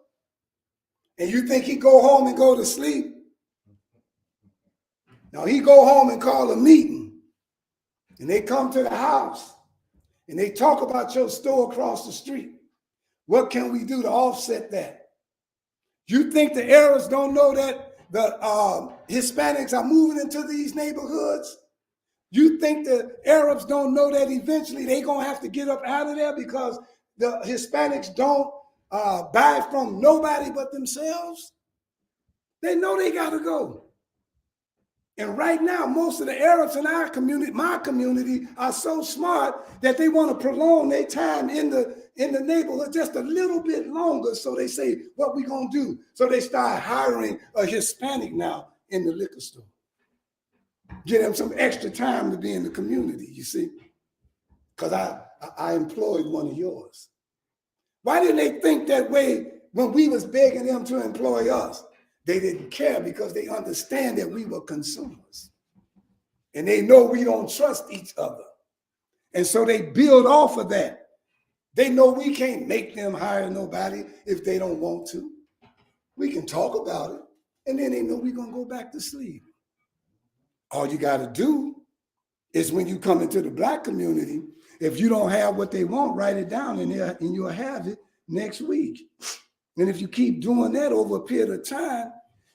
And you think he go home and go to sleep? Now he go home and call a meeting. And they come to the house. And they talk about your store across the street. What can we do to offset that? You think the Arabs don't know that the Hispanics are moving into these neighborhoods? You think the Arabs don't know that eventually they're going to have to get up out of there because the Hispanics don't buy from nobody but themselves? They know they got to go. And right now, most of the Arabs in our community, my community, are so smart that they want to prolong their time in the neighborhood just a little bit longer. So they say, what we going to do? So they start hiring a Hispanic now in the liquor store. Get them some extra time to be in the community, you see? Because I employed one of yours. Why didn't they think that way when we was begging them to employ us? They didn't care because they understand that we were consumers. And they know we don't trust each other. And so they build off of that. They know we can't make them hire nobody if they don't want to. We can talk about it. And then they know we're going to go back to sleep. All you got to do is when you come into the Black community, if you don't have what they want, write it down and you'll have it next week. And if you keep doing that over a period of time,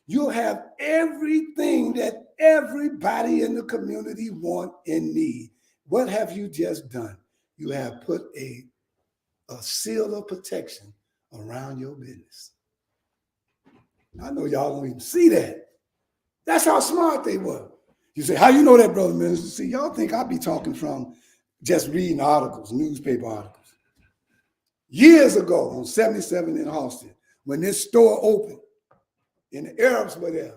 you'll have everything that everybody in the community want and need. What have you just done? You have put a seal of protection around your business. I know y'all don't even see that. That's how smart they were. You say, how you know that, brother minister? See, y'all think I be talking from just reading articles, newspaper articles. Years ago on 77 in Austin, when this store opened and the Arabs were there,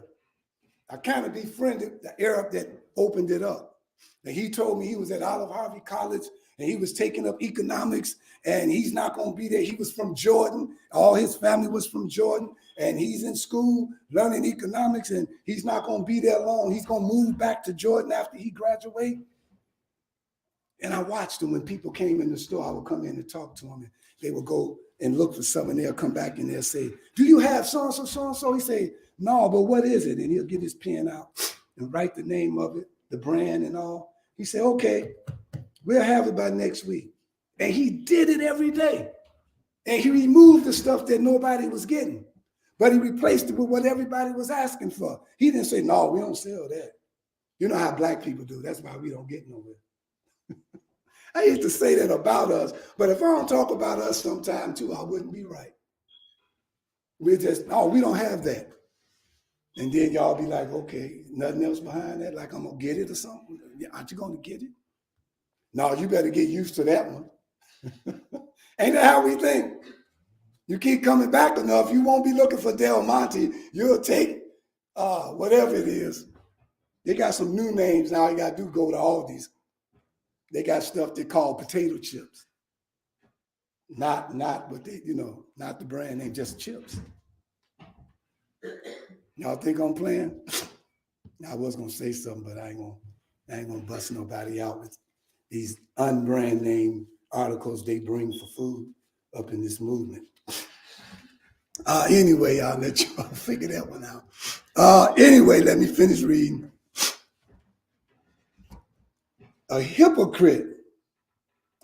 I kind of befriended the Arab that opened it up. And he told me he was at Olive Harvey College and he was taking up economics and he's not going to be there. He was from Jordan. All his family was from Jordan. And he's in school learning economics and he's not going to be there long. He's going to move back to Jordan after he graduates. And I watched him when people came in the store. I would come in and talk to him. And they would go and look for something. And they'll come back and they'll say, do you have so-and-so, so-and-so? He say, no, but what is it? And he'll get his pen out and write the name of it, the brand and all. He said, okay, we'll have it by next week. And he did it every day. And he removed the stuff that nobody was getting. But he replaced it with what everybody was asking for. He didn't say, no, we don't sell that. You know how Black people do. That's why we don't get nowhere. I used to say that about us, but if I don't talk about us sometime too, I wouldn't be right. We're just, no, we don't have that. And then y'all be like, okay, nothing else behind that? Like I'm going to get it or something? Aren't you going to get it? No, you better get used to that one. Ain't that how we think? You keep coming back enough, you won't be looking for Del Monte. You'll take whatever it is. They got some new names now. You got to go to Aldi's. They got stuff they call potato chips. Not what they, not the brand name, just chips. Y'all think I'm playing? I was gonna say something, but I ain't gonna bust nobody out with these unbrand name articles they bring for food up in this movement. Anyway, I'll let y'all figure that one out. Anyway, let me finish reading. A hypocrite,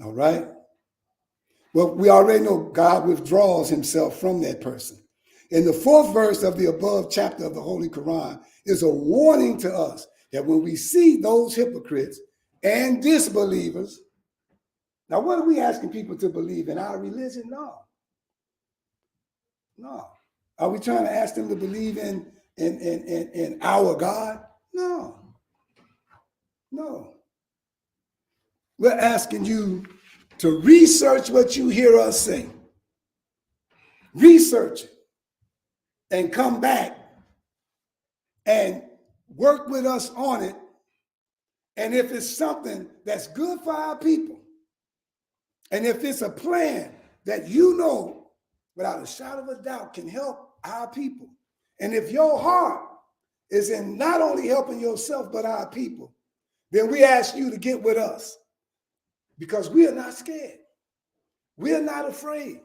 all right? Well, we already know God withdraws himself from that person. In the 4th verse of the above chapter of the Holy Quran is a warning to us that when we see those hypocrites and disbelievers, now what are we asking people to believe in? Our religion? No. Are we trying to ask them to believe in our God? No. We're asking you to research what you hear us say. Research it and come back and work with us on it. And if it's something that's good for our people, and if it's a plan that you know without a shadow of a doubt, can help our people. And if your heart is in not only helping yourself, but our people, then we ask you to get with us, because we are not scared. We are not afraid.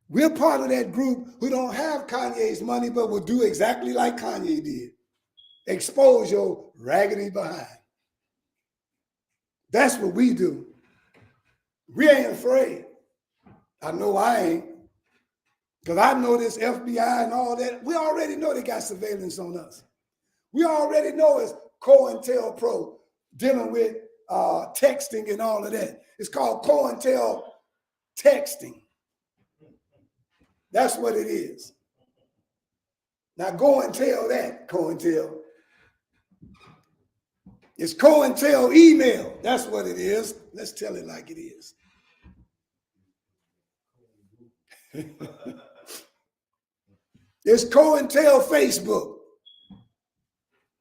We're part of that group who don't have Kanye's money, but will do exactly like Kanye did. Expose your raggedy behind. That's what we do. We ain't afraid. I know I ain't. Because I know this FBI and all that. We already know they got surveillance on us. We already know it's COINTELPRO dealing with texting and all of that. It's called COINTEL texting. That's what it is. Now go and tell that, COINTEL. It's COINTEL email. That's what it is. Let's tell it like it is. It's COINTEL Facebook.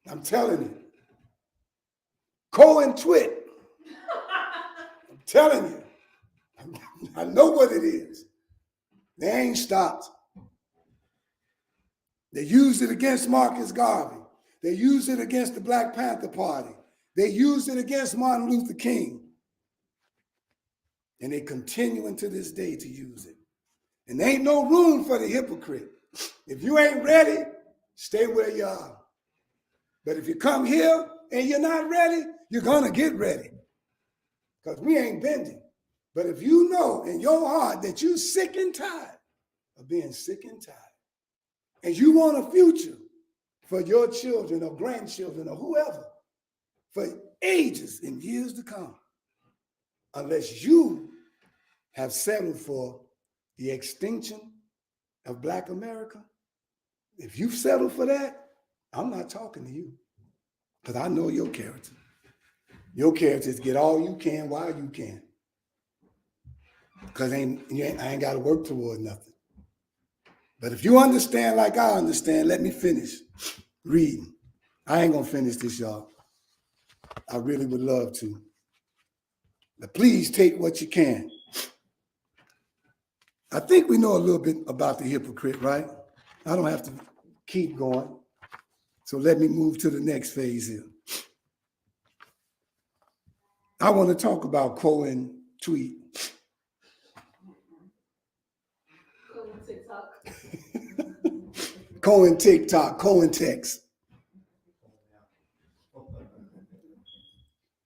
I'm telling you. COINTWIT. I'm telling you. I know what it is. They ain't stopped. They used it against Marcus Garvey. They used it against the Black Panther Party. They used it against Martin Luther King. And they continuing to this day to use it. And there ain't no room for the hypocrite. If you ain't ready, stay where you are. But if you come here and you're not ready, you're going to get ready. Because we ain't bending. But if you know in your heart that you're sick and tired of being sick and tired, and you want a future for your children or grandchildren or whoever for ages and years to come, unless you have settled for the extinction of Black America, if you've settled for that, I'm not talking to you, because I know your character. Your character is get all you can while you can, because I ain't got to work toward nothing. But if you understand like I understand, let me finish reading. I ain't going to finish this, y'all. I really would love to. But please take what you can. I think we know a little bit about the hypocrite, right? I don't have to keep going. So let me move to the next phase here. I want to talk about COINTweet. COINTikTok, COINText.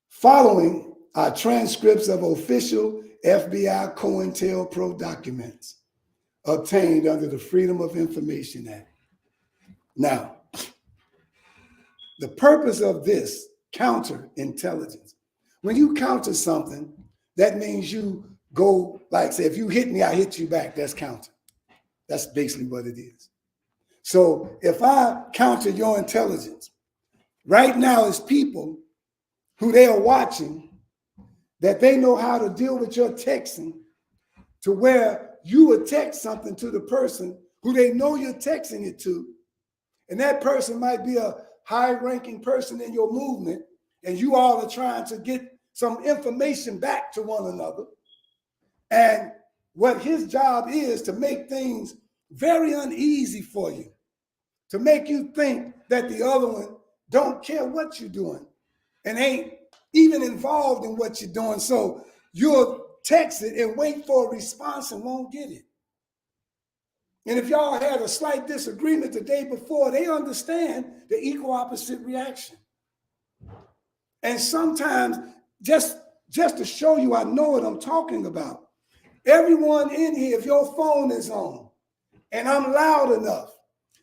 Following are transcripts of official FBI COINTELPRO documents obtained under the Freedom of Information Act. Now, the purpose of this counterintelligence, when you counter something, that means you go, like say, if you hit me, I hit you back, that's counter. That's basically what it is. So if I counter your intelligence, right now it's people who they are watching that they know how to deal with your texting to where you would text something to the person who they know you're texting it to. And that person might be a high-ranking person in your movement, and you all are trying to get some information back to one another. And what his job is to make things very uneasy for you, to make you think that the other one don't care what you're doing and ain't even involved in what you're doing. So you'll text it and wait for a response and won't get it. And if y'all had a slight disagreement the day before, they understand the equal opposite reaction. And sometimes, just to show you I know what I'm talking about, everyone in here, if your phone is on and I'm loud enough,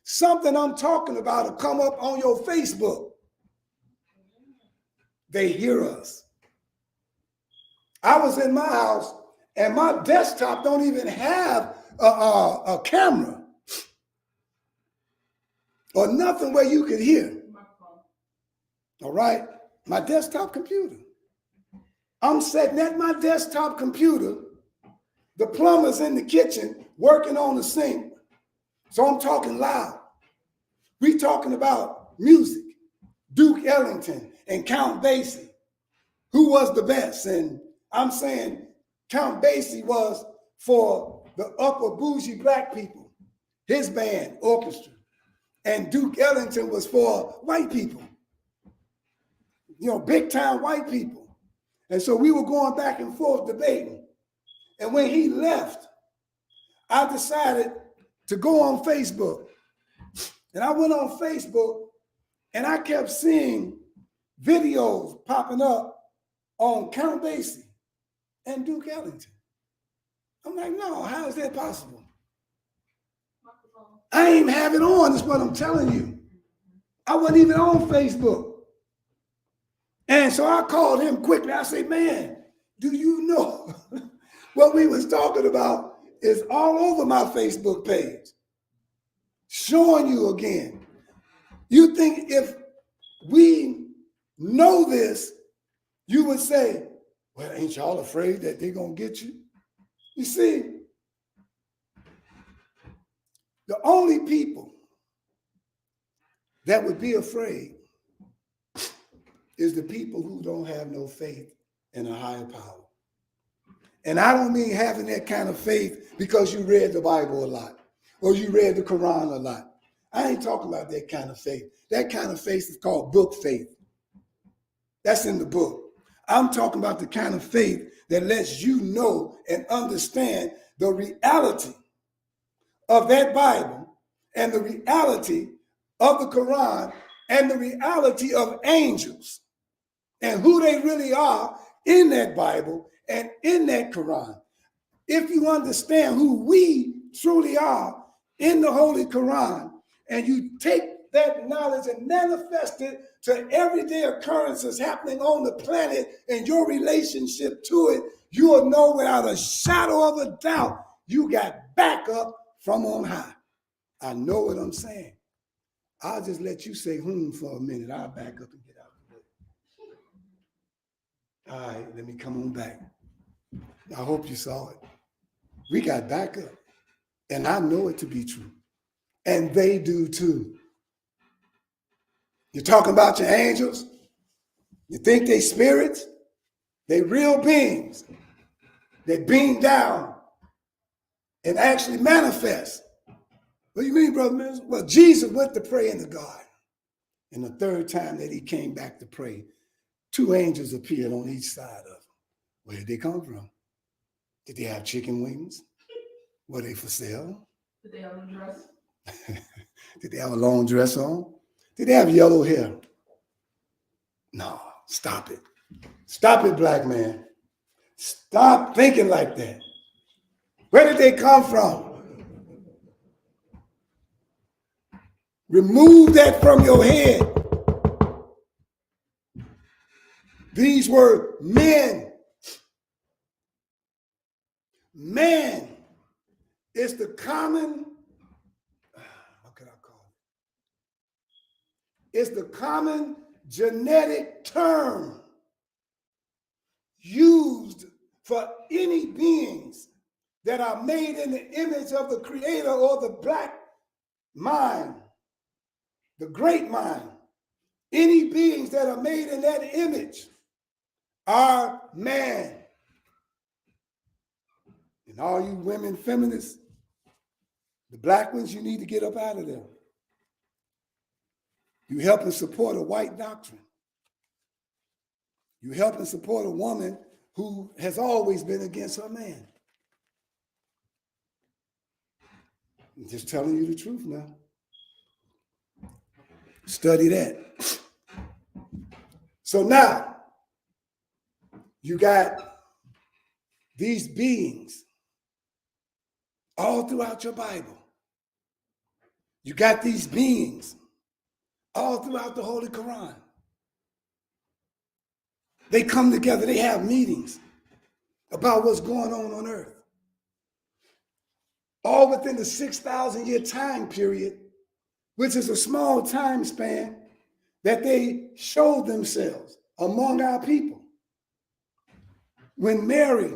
something I'm talking about will come up on your Facebook. They hear us. I was in my house and my desktop don't even have a camera or nothing where you could hear. All right, my desktop computer. I'm sitting at my desktop computer. The plumber's in the kitchen working on the sink. So I'm talking loud. We talking about music, Duke Ellington and Count Basie. Who was the best? And I'm saying Count Basie was for the upper bougie black people, his band, orchestra. And Duke Ellington was for white people, big time white people. And so we were going back and forth debating. And when he left, I decided to go on Facebook. And I went on Facebook and I kept seeing videos popping up on Count Basie and Duke Ellington. I'm like, no, how is that possible? I ain't even have it on, is what I'm telling you. I wasn't even on Facebook. And so I called him quickly. I said, man, do you know what we was talking about is all over my Facebook page, showing you again. You think if we know this, you would say, well, ain't y'all afraid that they're going to get you? You see, the only people that would be afraid is the people who don't have no faith in a higher power. And I don't mean having that kind of faith because you read the Bible a lot or you read the Quran a lot. I ain't talking about that kind of faith. That kind of faith is called book faith. That's in the book. I'm talking about the kind of faith that lets you know and understand the reality of that Bible and the reality of the Quran and the reality of angels and who they really are in that Bible and in that Quran. If you understand who we truly are in the Holy Quran and you take that knowledge and manifest it to everyday occurrences happening on the planet and your relationship to it, you will know without a shadow of a doubt you got backup from on high. I know what I'm saying. I'll just let you say for a minute. I'll back up and get out of the way. All right, let me come on back. I hope you saw it. We got backup. And I know it to be true. And they do too. You're talking about your angels? You think they spirits? They real beings. They beam down and actually manifest. What do you mean, Brother Mills? Well, Jesus went to pray in the garden. And the third time that he came back to pray, 2 angels appeared on each side of him. Where did they come from? Did they have chicken wings? Were they for sale? Did they have a dress? Did they have a long dress on? Did they have yellow hair? No, stop it. Stop it, black man. Stop thinking like that. Where did they come from? Remove that from your head. These were men. Man is the common, what can I call it? It's the common genetic term used for any beings that are made in the image of the Creator or the black mind, the great mind. Any beings that are made in that image are man. And all you women feminists, the black ones, you need to get up out of there. You help and support a white doctrine. You help and support a woman who has always been against her man. I'm just telling you the truth now. Study that. So now, you got these beings all throughout your Bible. You got these beings all throughout the Holy Quran. They come together, they have meetings about what's going on earth. All within the 6,000 year time period, which is a small time span that they showed themselves among our people. When Mary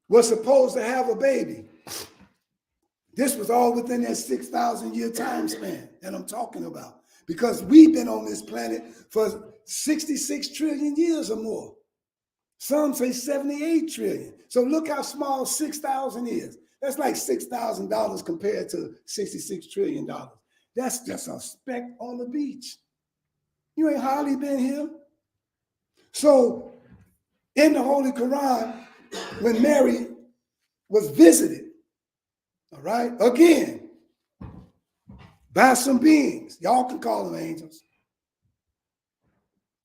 was supposed to have a baby, this was all within that 6,000 year time span that I'm talking about, because we've been on this planet for 66 trillion years or more. Some say 78 trillion. So look how small 6,000 is. That's like $6,000 compared to $66 trillion. That's just a speck on the beach. You ain't hardly been here. So in the Holy Quran, when Mary was visited, all right, again, by some beings, y'all can call them angels.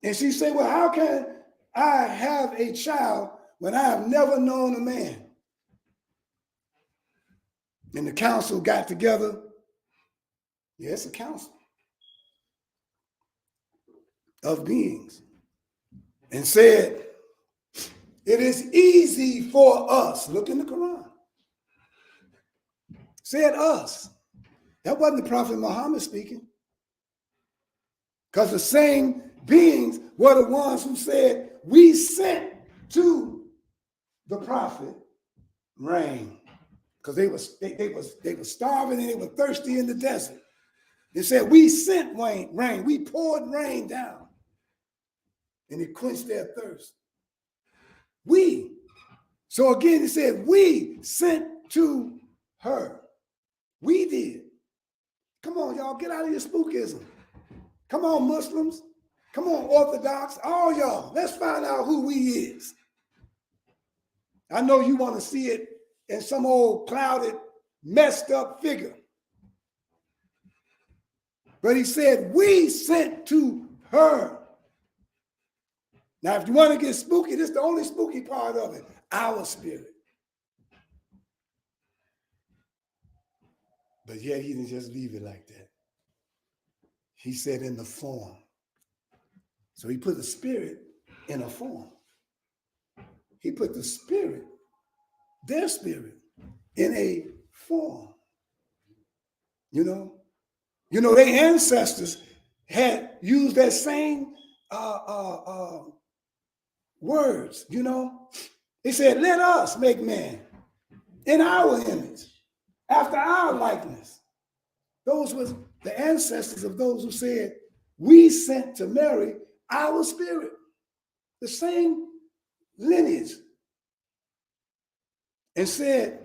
And she said, well, how can I have a child when I have never known a man? And the council got together. Yeah, it's a council of beings. And said, it is easy for us. Look in the Quran. Said us. That wasn't the Prophet Muhammad speaking. Because the same beings were the ones who said, we sent to the prophet rain. Because they were starving and they were thirsty in the desert. They said, we sent rain. We poured rain down. And it quenched their thirst. We. So again, it said, we sent to her. We did. Come on, y'all, get out of your spookism. Come on, Muslims. Come on, Orthodox. All y'all, let's find out who we is. I know you want to see it in some old clouded, messed up figure. But he said, we sent to her. Now, if you want to get spooky, this is the only spooky part of it. Our spirit. But yet he didn't just leave it like that. He said in the form. So he put the spirit in a form. He put the spirit, their spirit, in a form. You know, their ancestors had used that same words, you know. They said, let us make man in our image, after our likeness. Those were the ancestors of those who said, we sent to Mary our spirit, the same lineage, and said,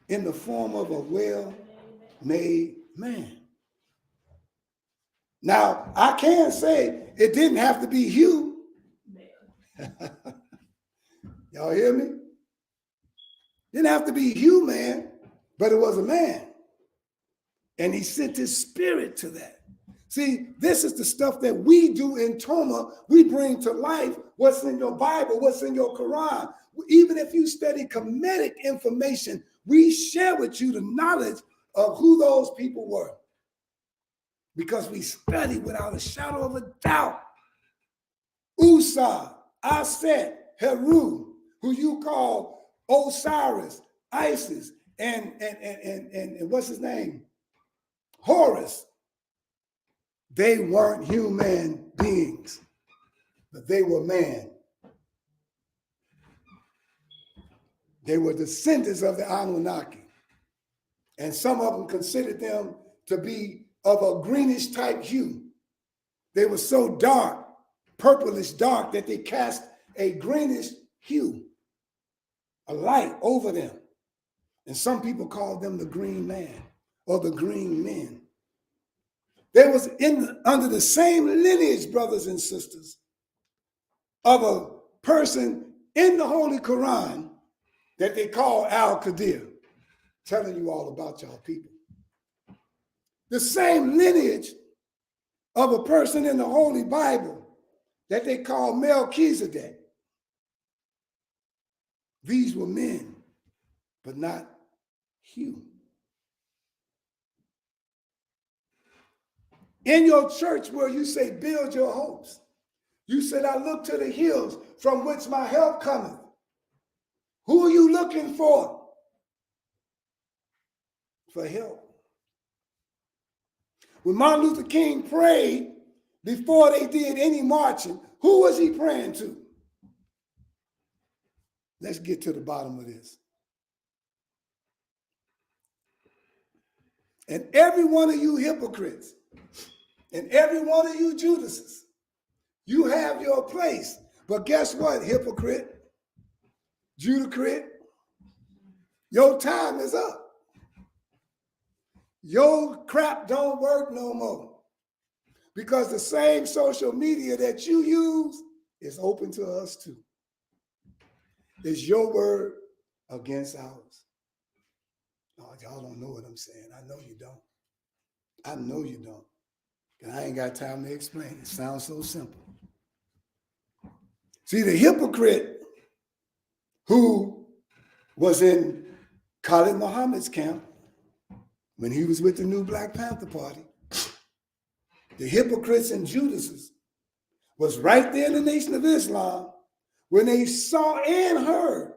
in the form of a well-made man. Now, I can say it didn't have to be Hugh. Y'all hear me? Didn't have to be Hugh, man, but it was a man. And he sent his spirit to that. See, this is the stuff that we do in Toma. We bring to life what's in your Bible, what's in your Quran. Even if you study Kemetic information, we share with you the knowledge of who those people were. Because we study without a shadow of a doubt. Usa, Aset, Heru, who you call Osiris, Isis, and what's his name? Horus. They weren't human beings, but they were man. They were descendants of the Anunnaki. And some of them considered them to be of a greenish type hue. They were so dark, purplish dark, that they cast a greenish hue, a light over them. And some people called them the green man or the green men. They was under the same lineage, brothers and sisters, of a person in the Holy Quran that they call Al-Qadir, telling you all about y'all people. The same lineage of a person in the Holy Bible that they call Melchizedek. These were men, but not human. In your church where you say, build your hopes, you said, I look to the hills from which my help cometh. Who are you looking for? For help. When Martin Luther King prayed before they did any marching, who was he praying to? Let's get to the bottom of this. And every one of you hypocrites, and every one of you Judases, you have your place, But guess what, hypocrite, Judacrite? Your time is up. Your crap don't work no more. Because the same social media that you use is open to us too. It's your word against ours. Oh, y'all don't know what I'm saying. I know you don't. I know you don't. And I ain't got time to explain. It sounds so simple. See, the hypocrite who was in Khalid Muhammad's camp when he was with the new Black Panther Party, the hypocrites and Judases was right there in the Nation of Islam when they saw and heard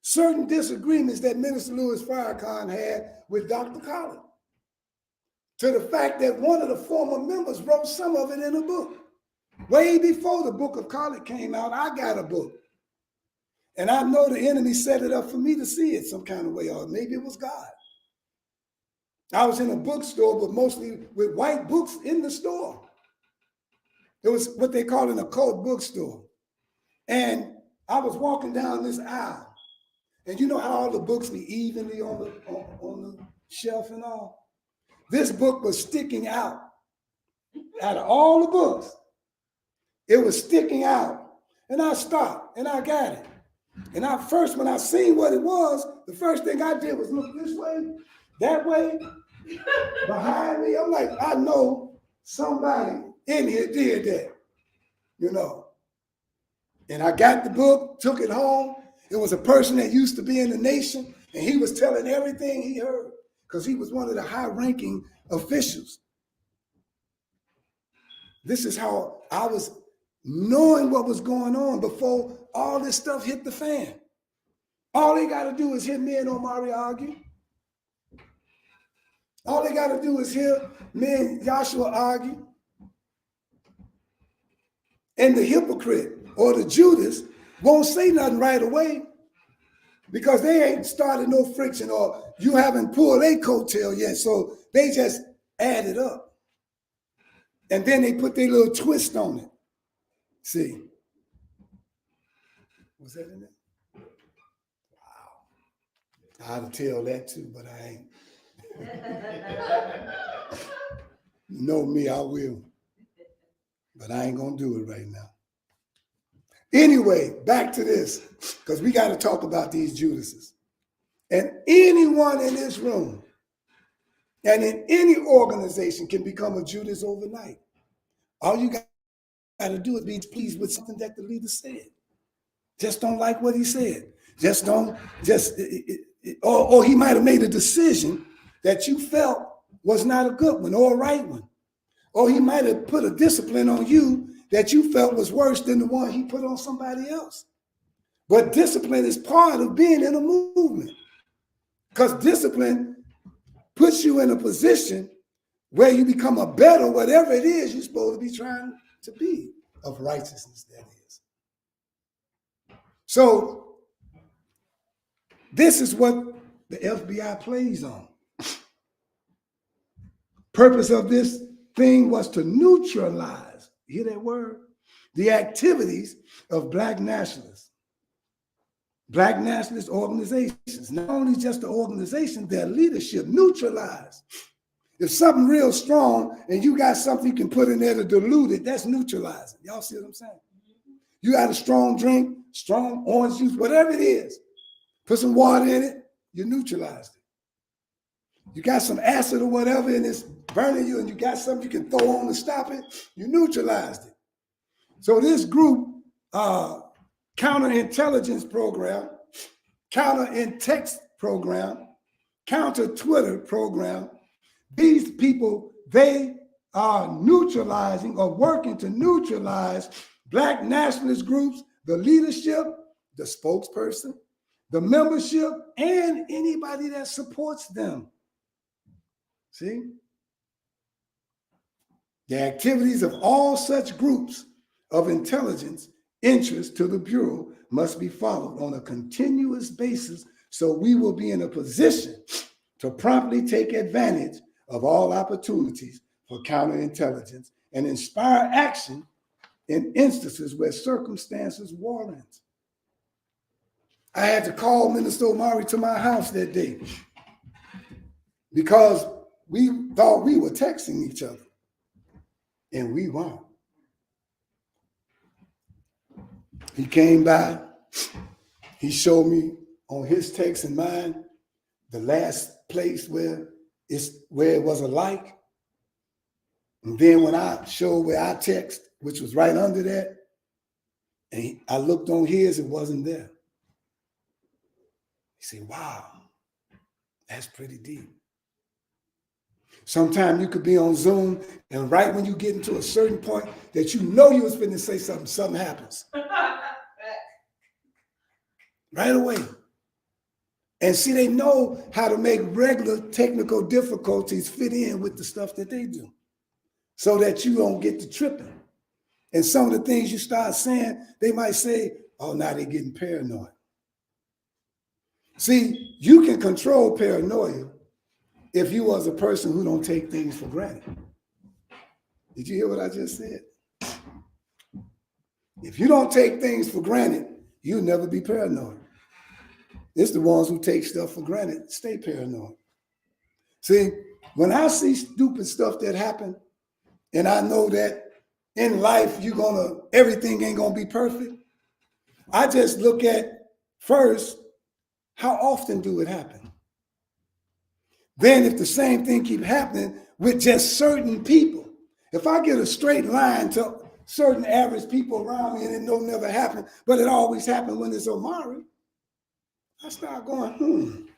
certain disagreements that Minister Louis Farrakhan had with Dr. Khalid, to the fact that one of the former members wrote some of it in a book. Way before the book of Khalid came out, I got a book. And I know the enemy set it up for me to see it some kind of way, or maybe it was God. I was in a bookstore, but mostly with white books in the store. It was what they call an occult bookstore. And I was walking down this aisle. And you know how all the books be evenly on the shelf and all? This book was sticking out of all the books. It was sticking out. And I stopped and I got it. And when I seen what it was, the first thing I did was look this way, that way, behind me. I'm like, I know somebody in here did that, you know. And I got the book, took it home. It was a person that used to be in the nation, and he was telling everything he heard because he was one of the high-ranking officials. This is how I was knowing what was going on before all this stuff hit the fan. All they got to do is hear me and Omari argue. All they got to do is hear me and Joshua argue. And the hypocrite or the Judas won't say nothing right away because they ain't started no friction, or you haven't pulled a coattail yet. So they just add it up. And then they put their little twist on it. See? Was that in there? Wow. I ought to tell that too, but I ain't. You know me, I will. But I ain't going to do it right now. Anyway, back to this, because we got to talk about these Judases. And anyone in this room and in any organization can become a Judas overnight. All you got to do is be pleased with something that the leader said. Just don't like what he said. Or he might have made a decision that you felt was not a good one or a right one. Or he might have put a discipline on you that you felt was worse than the one he put on somebody else. But discipline is part of being in a movement, because discipline puts you in a position where you become a better, whatever it is you're supposed to be trying to be, of righteousness, that is. So this is what the FBI plays on. Purpose of this thing was to neutralize, hear that word? The activities of Black nationalist organizations. Not only just the organization, their leadership neutralized. If something real strong and you got something you can put in there to dilute it, that's neutralizing. Y'all see what I'm saying? You got a strong drink, strong orange juice, whatever it is, put some water in it, you neutralized it. You got some acid or whatever and it's burning you, and you got something you can throw on to stop it, you neutralized it. So this group, counterintelligence program, counter-in-text program, counter-Twitter program, these people, they are neutralizing or working to neutralize Black nationalist groups, the leadership, the spokesperson, the membership, and anybody that supports them. See? The activities of all such groups of intelligence interest to the Bureau must be followed on a continuous basis, so we will be in a position to promptly take advantage of all opportunities for counterintelligence and inspire action in instances where circumstances warrant. I had to call Minister Omari to my house that day because we thought we were texting each other, and we weren't. He came by. He showed me on his text and mine the last place where it was a like. And then when I showed where I text, which was right under that, and I looked on his, it wasn't there. He said, wow, that's pretty deep. Sometimes you could be on Zoom, and right when you get into a certain point that you know you was finna say something, something happens. Right away. And see, they know how to make regular technical difficulties fit in with the stuff that they do so that you don't get to tripping. And some of the things you start saying, they might say, oh, now they're getting paranoid. See, you can control paranoia if you was a person who don't take things for granted. Did you hear what I just said? If you don't take things for granted, you'll never be paranoid. It's the ones who take stuff for granted stay paranoid. See, when I see stupid stuff that happen, and I know that in life everything ain't gonna be perfect, I just look at first, how often do it happen? Then if the same thing keep happening with just certain people, if I get a straight line to certain average people around me and it don't never happen, but it always happens when it's Omari, I start going,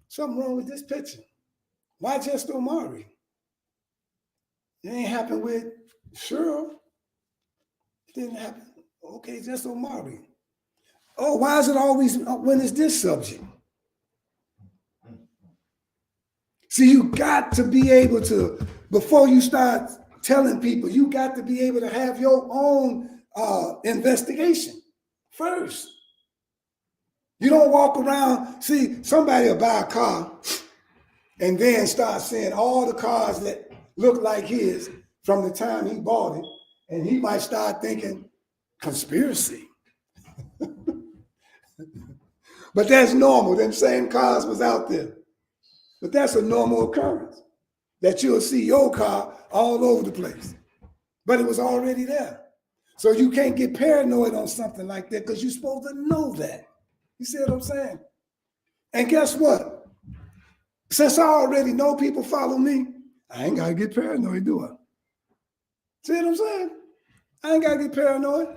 something wrong with this picture. Why just Omari? It ain't happened with Cheryl. It didn't happen. Okay, just Omari. Oh, why is it always when it's this subject? See, you got to be able to, before you start telling people, you got to be able to have your own investigation first. You don't walk around, see, somebody will buy a car and then start saying all the cars that look like his from the time he bought it, and he might start thinking conspiracy. But that's normal. Them same cars was out there. But that's a normal occurrence, that you'll see your car all over the place. But it was already there. So you can't get paranoid on something like that because you're supposed to know that. You see what I'm saying? And guess what? Since I already know people follow me, I ain't got to get paranoid, do I? See what I'm saying? I ain't got to get paranoid.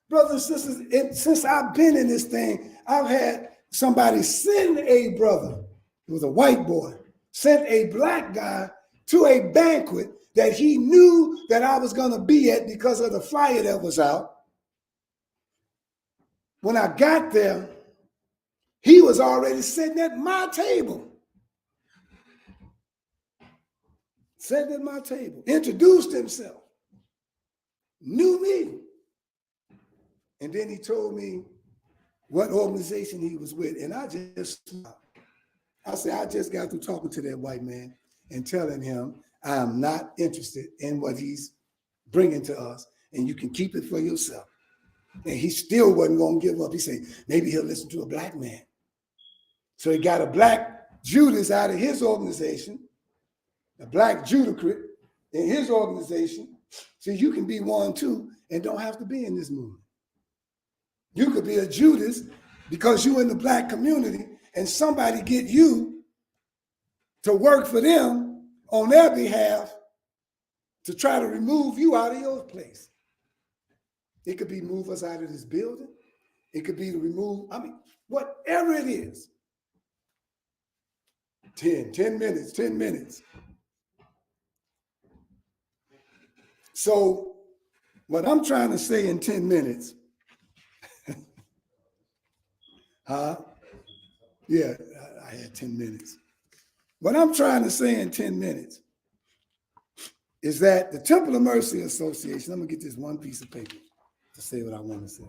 Brothers and sisters, since I've been in this thing, I've had somebody send a brother, it was a white boy, sent a black guy to a banquet that he knew that I was going to be at because of the flyer that was out. When I got there, he was already sitting at my table. Sitting at my table, introduced himself, knew me. And then he told me what organization he was with. And I just smiled. I said, I just got through talking to that white man and telling him I am not interested in what he's bringing to us, and you can keep it for yourself. And he still wasn't going to give up. He said, maybe he'll listen to a black man. So he got a black Judas out of his organization, a black Judacrite in his organization. So you can be one too and don't have to be in this movement. You could be a Judas because you're in the black community and somebody get you to work for them on their behalf to try to remove you out of your place. It could be move us out of this building. It could be to remove, whatever it is. 10 minutes. So what I'm trying to say in 10 minutes, yeah, I had 10 minutes. What I'm trying to say in 10 minutes is that the Temple of Mercy Association, I'm gonna get this one piece of paper to say what I want to say,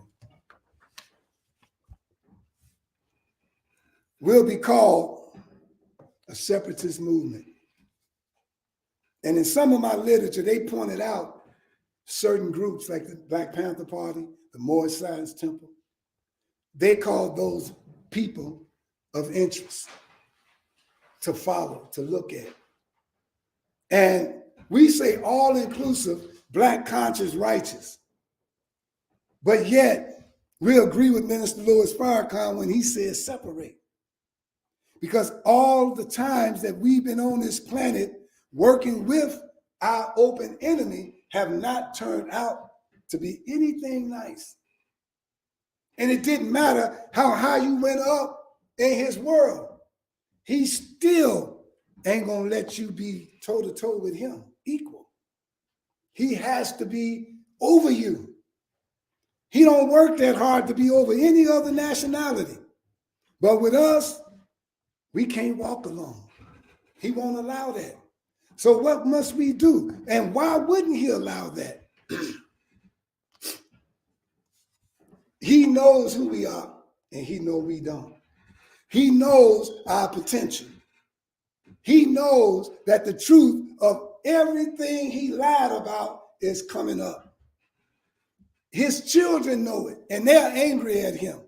will be called a separatist movement. And in some of my literature, they pointed out certain groups like the Black Panther Party, the Moorish Science Temple, they called those people of interest to follow, to look at. And we say all-inclusive, Black conscious righteous. But yet, we agree with Minister Louis Farrakhan when he says separate. Because all the times that we've been on this planet working with our open enemy have not turned out to be anything nice. And it didn't matter how high you went up in his world. He still ain't gonna let you be toe-to-toe with him, equal. He has to be over you. He don't work that hard to be over any other nationality. But with us, we can't walk alone. He won't allow that. So what must we do? And why wouldn't he allow that? He knows who we are, and he knows we don't. He knows our potential. He knows that the truth of everything he lied about is coming up. His children know it, and they're angry at him.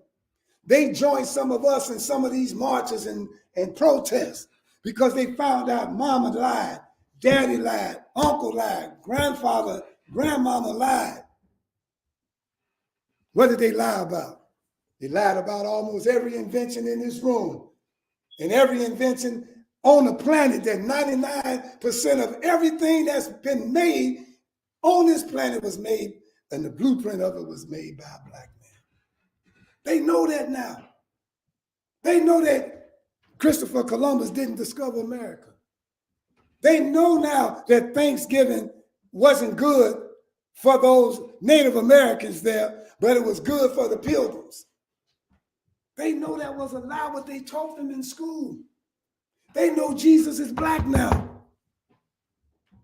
They joined some of us in some of these marches and protests because they found out mama lied, daddy lied, uncle lied, grandfather, grandmama lied. What did they lie about? They lied about almost every invention in this room and every invention on the planet, that 99% of everything that's been made on this planet was made, and the blueprint of it was made by a Black man. They know that now. They know that Christopher Columbus didn't discover America. They know now that Thanksgiving wasn't good for those Native Americans there, but it was good for the Pilgrims. They know that was a lie, what they taught them in school. They know Jesus is Black now.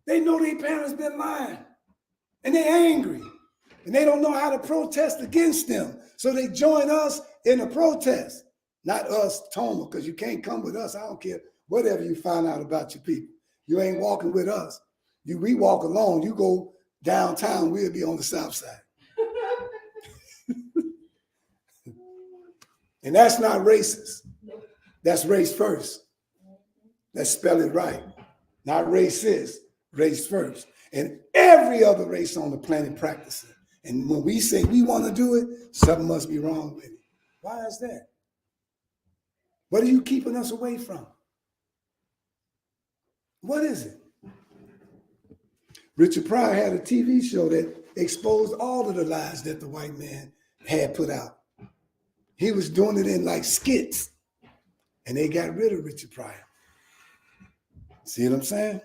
They know their parents been lying, and they're angry, and they don't know how to protest against them. So they join us in a protest. Not us, Toma, because you can't come with us. I don't care whatever you find out about your people. You ain't walking with us. We walk alone. You go downtown, we'll be on the south side. And that's not racist. That's race first. Let's spell it right. Not racist, race first. And every other race on the planet practices it. And when we say we want to do it, something must be wrong with it. Why is that? What are you keeping us away from? What is it? Richard Pryor had a TV show that exposed all of the lies that the white man had put out. He was doing it in like skits, and they got rid of Richard Pryor. See what I'm saying?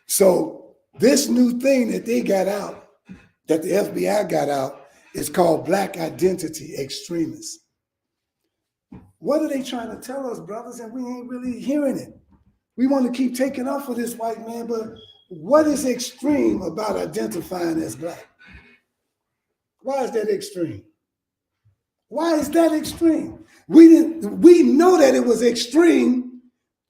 So this new thing that they got out, that the FBI got out, is called Black Identity Extremists. What are they trying to tell us, brothers? And we ain't really hearing it. We want to keep taking up for this white man, but what is extreme about identifying as Black? Why is that extreme? Why is that extreme? We know that it was extreme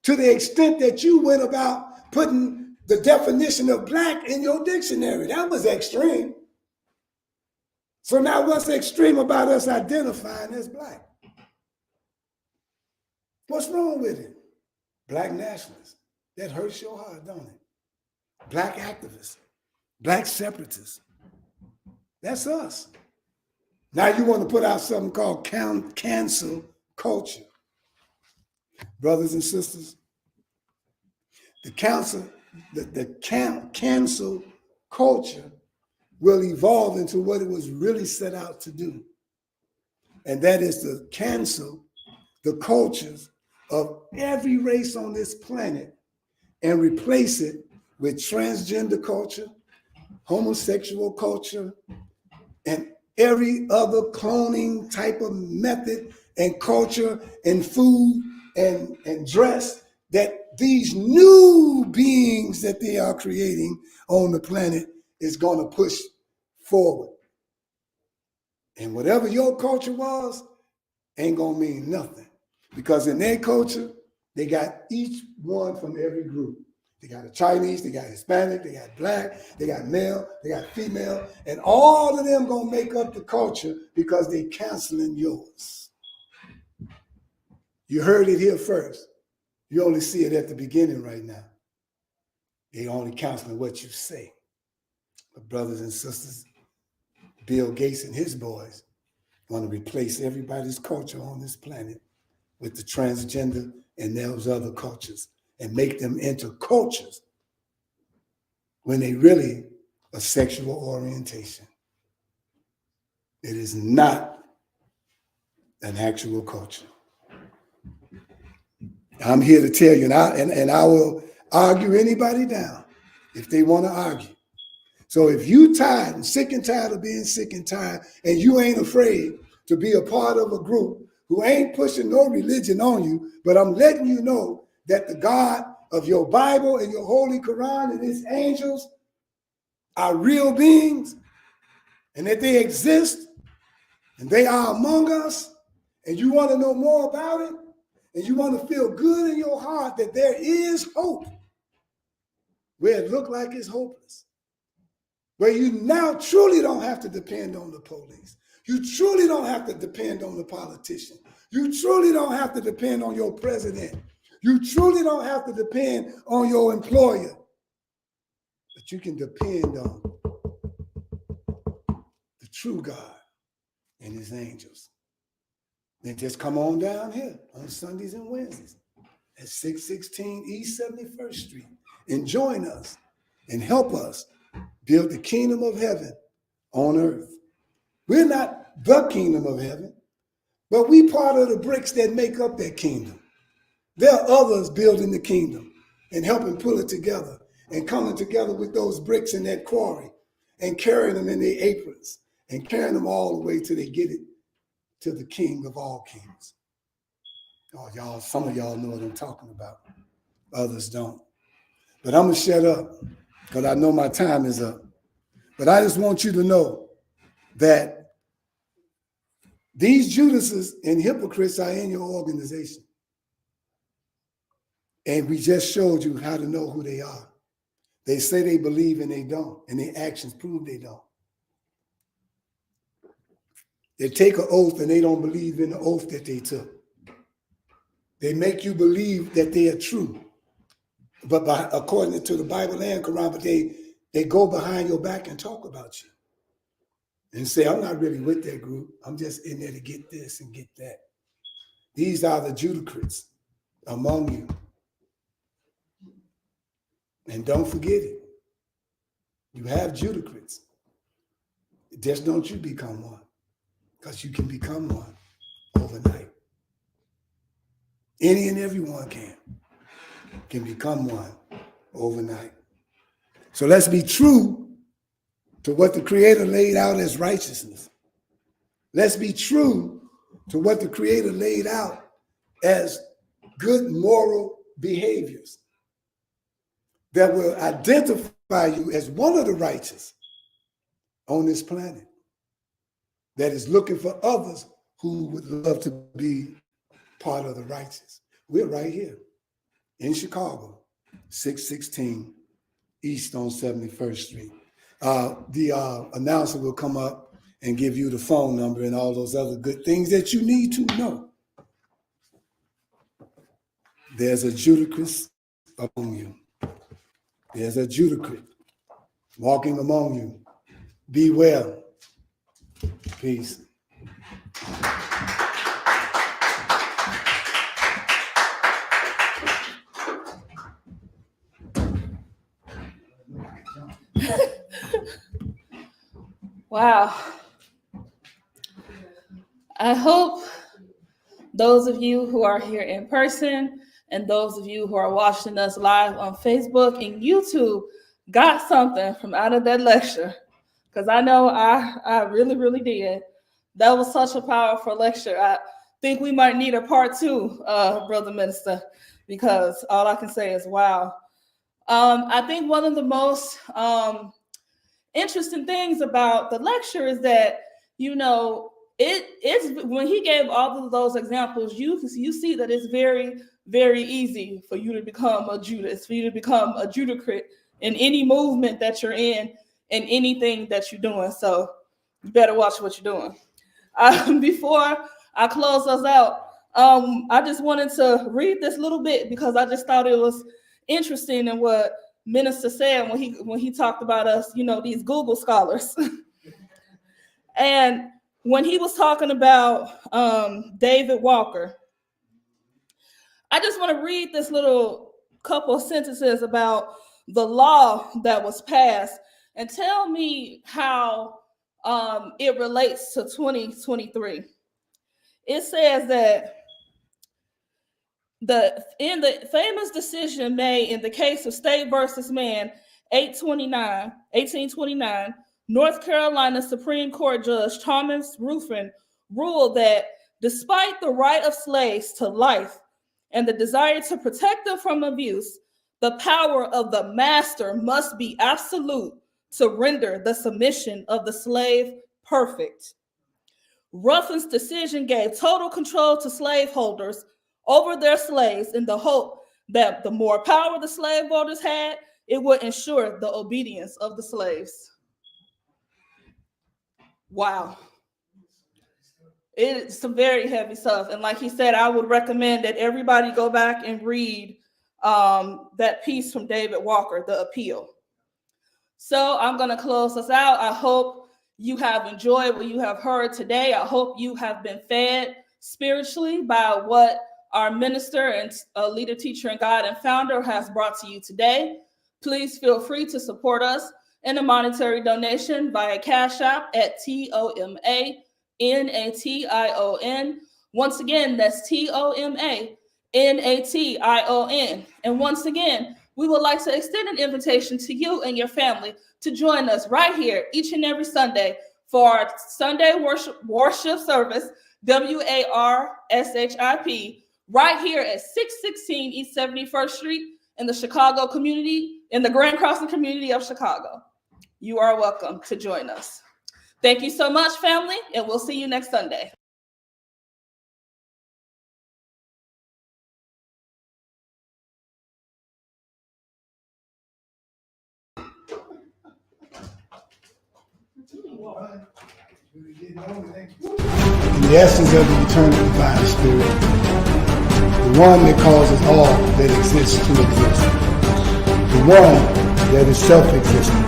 to the extent that you went about putting the definition of Black in your dictionary. That was extreme. So now what's extreme about us identifying as Black? What's wrong with it? Black nationalists. That hurts your heart, don't it? Black activists. Black separatists. That's us. Now you want to put out something called cancel culture. Brothers and sisters, the cancel culture will evolve into what it was really set out to do. And that is to cancel the cultures of every race on this planet and replace it with transgender culture, homosexual culture, and every other cloning type of method and culture and food and dress that these new beings that they are creating on the planet is going to push forward. And whatever your culture was ain't going to mean nothing, because in their culture, they got each one from every group. They got a Chinese, they got Hispanic, they got black, they got male, they got female, and all of them gonna make up the culture because they canceling yours. You heard it here first. You only see it at the beginning right now. They only canceling what you say. But brothers and sisters, Bill Gates and his boys want to replace everybody's culture on this planet with the transgender and those other cultures and make them into cultures when they really a sexual orientation. It is not an actual culture. I'm here to tell you, and I will argue anybody down if they want to argue. So if you tired and sick and tired of being sick and tired, and you ain't afraid to be a part of a group who ain't pushing no religion on you, but I'm letting you know that the God of your Bible and your Holy Quran and his angels are real beings, and that they exist, and they are among us, and you want to know more about it, and you want to feel good in your heart that there is hope where it looked like it's hopeless, where you now truly don't have to depend on the police. You truly don't have to depend on the politician. You truly don't have to depend on your president. You truly don't have to depend on your employer. But you can depend on the true God and his angels. Then just come on down here on Sundays and Wednesdays at 616 East 71st Street and join us and help us build the kingdom of heaven on earth. We're not the kingdom of heaven, but we part of the bricks that make up that kingdom. There are others building the kingdom and helping pull it together and coming together with those bricks in that quarry and carrying them in their aprons and carrying them all the way till they get it to the King of all kings. Oh, y'all, some of y'all know what I'm talking about. Others don't. But I'm going to shut up because I know my time is up. But I just want you to know that these Judases and hypocrites are in your organization. And we just showed you how to know who they are. They say they believe and they don't, and their actions prove they don't. They take an oath and they don't believe in the oath that they took. They make you believe that they are true, but according to the Bible and Quran, but they go behind your back and talk about you and say, I'm not really with that group. I'm just in there to get this and get that. These are the Judacrites among you. And don't forget it. You have Judacrites. Just don't you become one, because you can become one overnight. Any and everyone can become one overnight. So let's be true to what the Creator laid out as righteousness. Let's be true to what the Creator laid out as good moral behaviors that will identify you as one of the righteous on this planet that is looking for others who would love to be part of the righteous. We're right here in Chicago, 616 East on 71st Street. The announcer will come up and give you the phone number and all those other good things that you need to know. There's a Judacrite among you. There's a Judacrite walking among you. Be well. Peace. Wow. I hope those of you who are here in person and those of you who are watching us live on Facebook and YouTube got something from out of that lecture, because I know I really, really did. That was such a powerful lecture. I think we might need a part 2, Brother Minister, because all I can say is wow. I think one of the most interesting things about the lecture is that, you know, it's when he gave all of those examples, you see that it's very, very easy for you to become a Judas, for you to become a Judacrite in any movement that you're in and anything that you're doing. So you better watch what you're doing. Before I close us out, I just wanted to read this little bit because I just thought it was interesting in what Minister said when he talked about us, these Google scholars. And when he was talking about David Walker, I just want to read this little couple of sentences about the law that was passed and tell me how it relates to 2023. It says that in the famous decision made in the case of State versus Mann, 1829, North Carolina Supreme Court Judge Thomas Ruffin ruled that despite the right of slaves to life and the desire to protect them from abuse, the power of the master must be absolute to render the submission of the slave perfect. Ruffin's decision gave total control to slaveholders over their slaves in the hope that the more power the slaveholders had, it would ensure the obedience of the slaves. Wow. It's some very heavy stuff. And like he said, I would recommend that everybody go back and read that piece from David Walker, The Appeal. So I'm going to close us out. I hope you have enjoyed what you have heard today. I hope you have been fed spiritually by what our minister and leader, teacher, and guide and founder has brought to you today. Please feel free to support us in a monetary donation via Cash App at TOMANATION. Once again, that's TOMANATION. And once again, we would like to extend an invitation to you and your family to join us right here each and every Sunday for our Sunday worship service, WARSHIP, right here at 616 East 71st Street in the Chicago community, in the Grand Crossing community of Chicago. You are welcome to join us. Thank you so much, family, and we'll see you next Sunday. In the essence of the eternal divine spirit, the one that causes all that exists to exist, the one that is self-existent.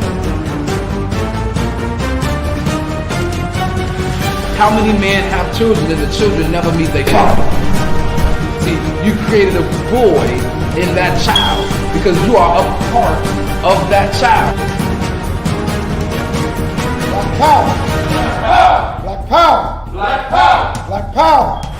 How many men have children and the children never meet their father? See, you created a void in that child because you are a part of that child. Black power! Black power! Black power! Black power!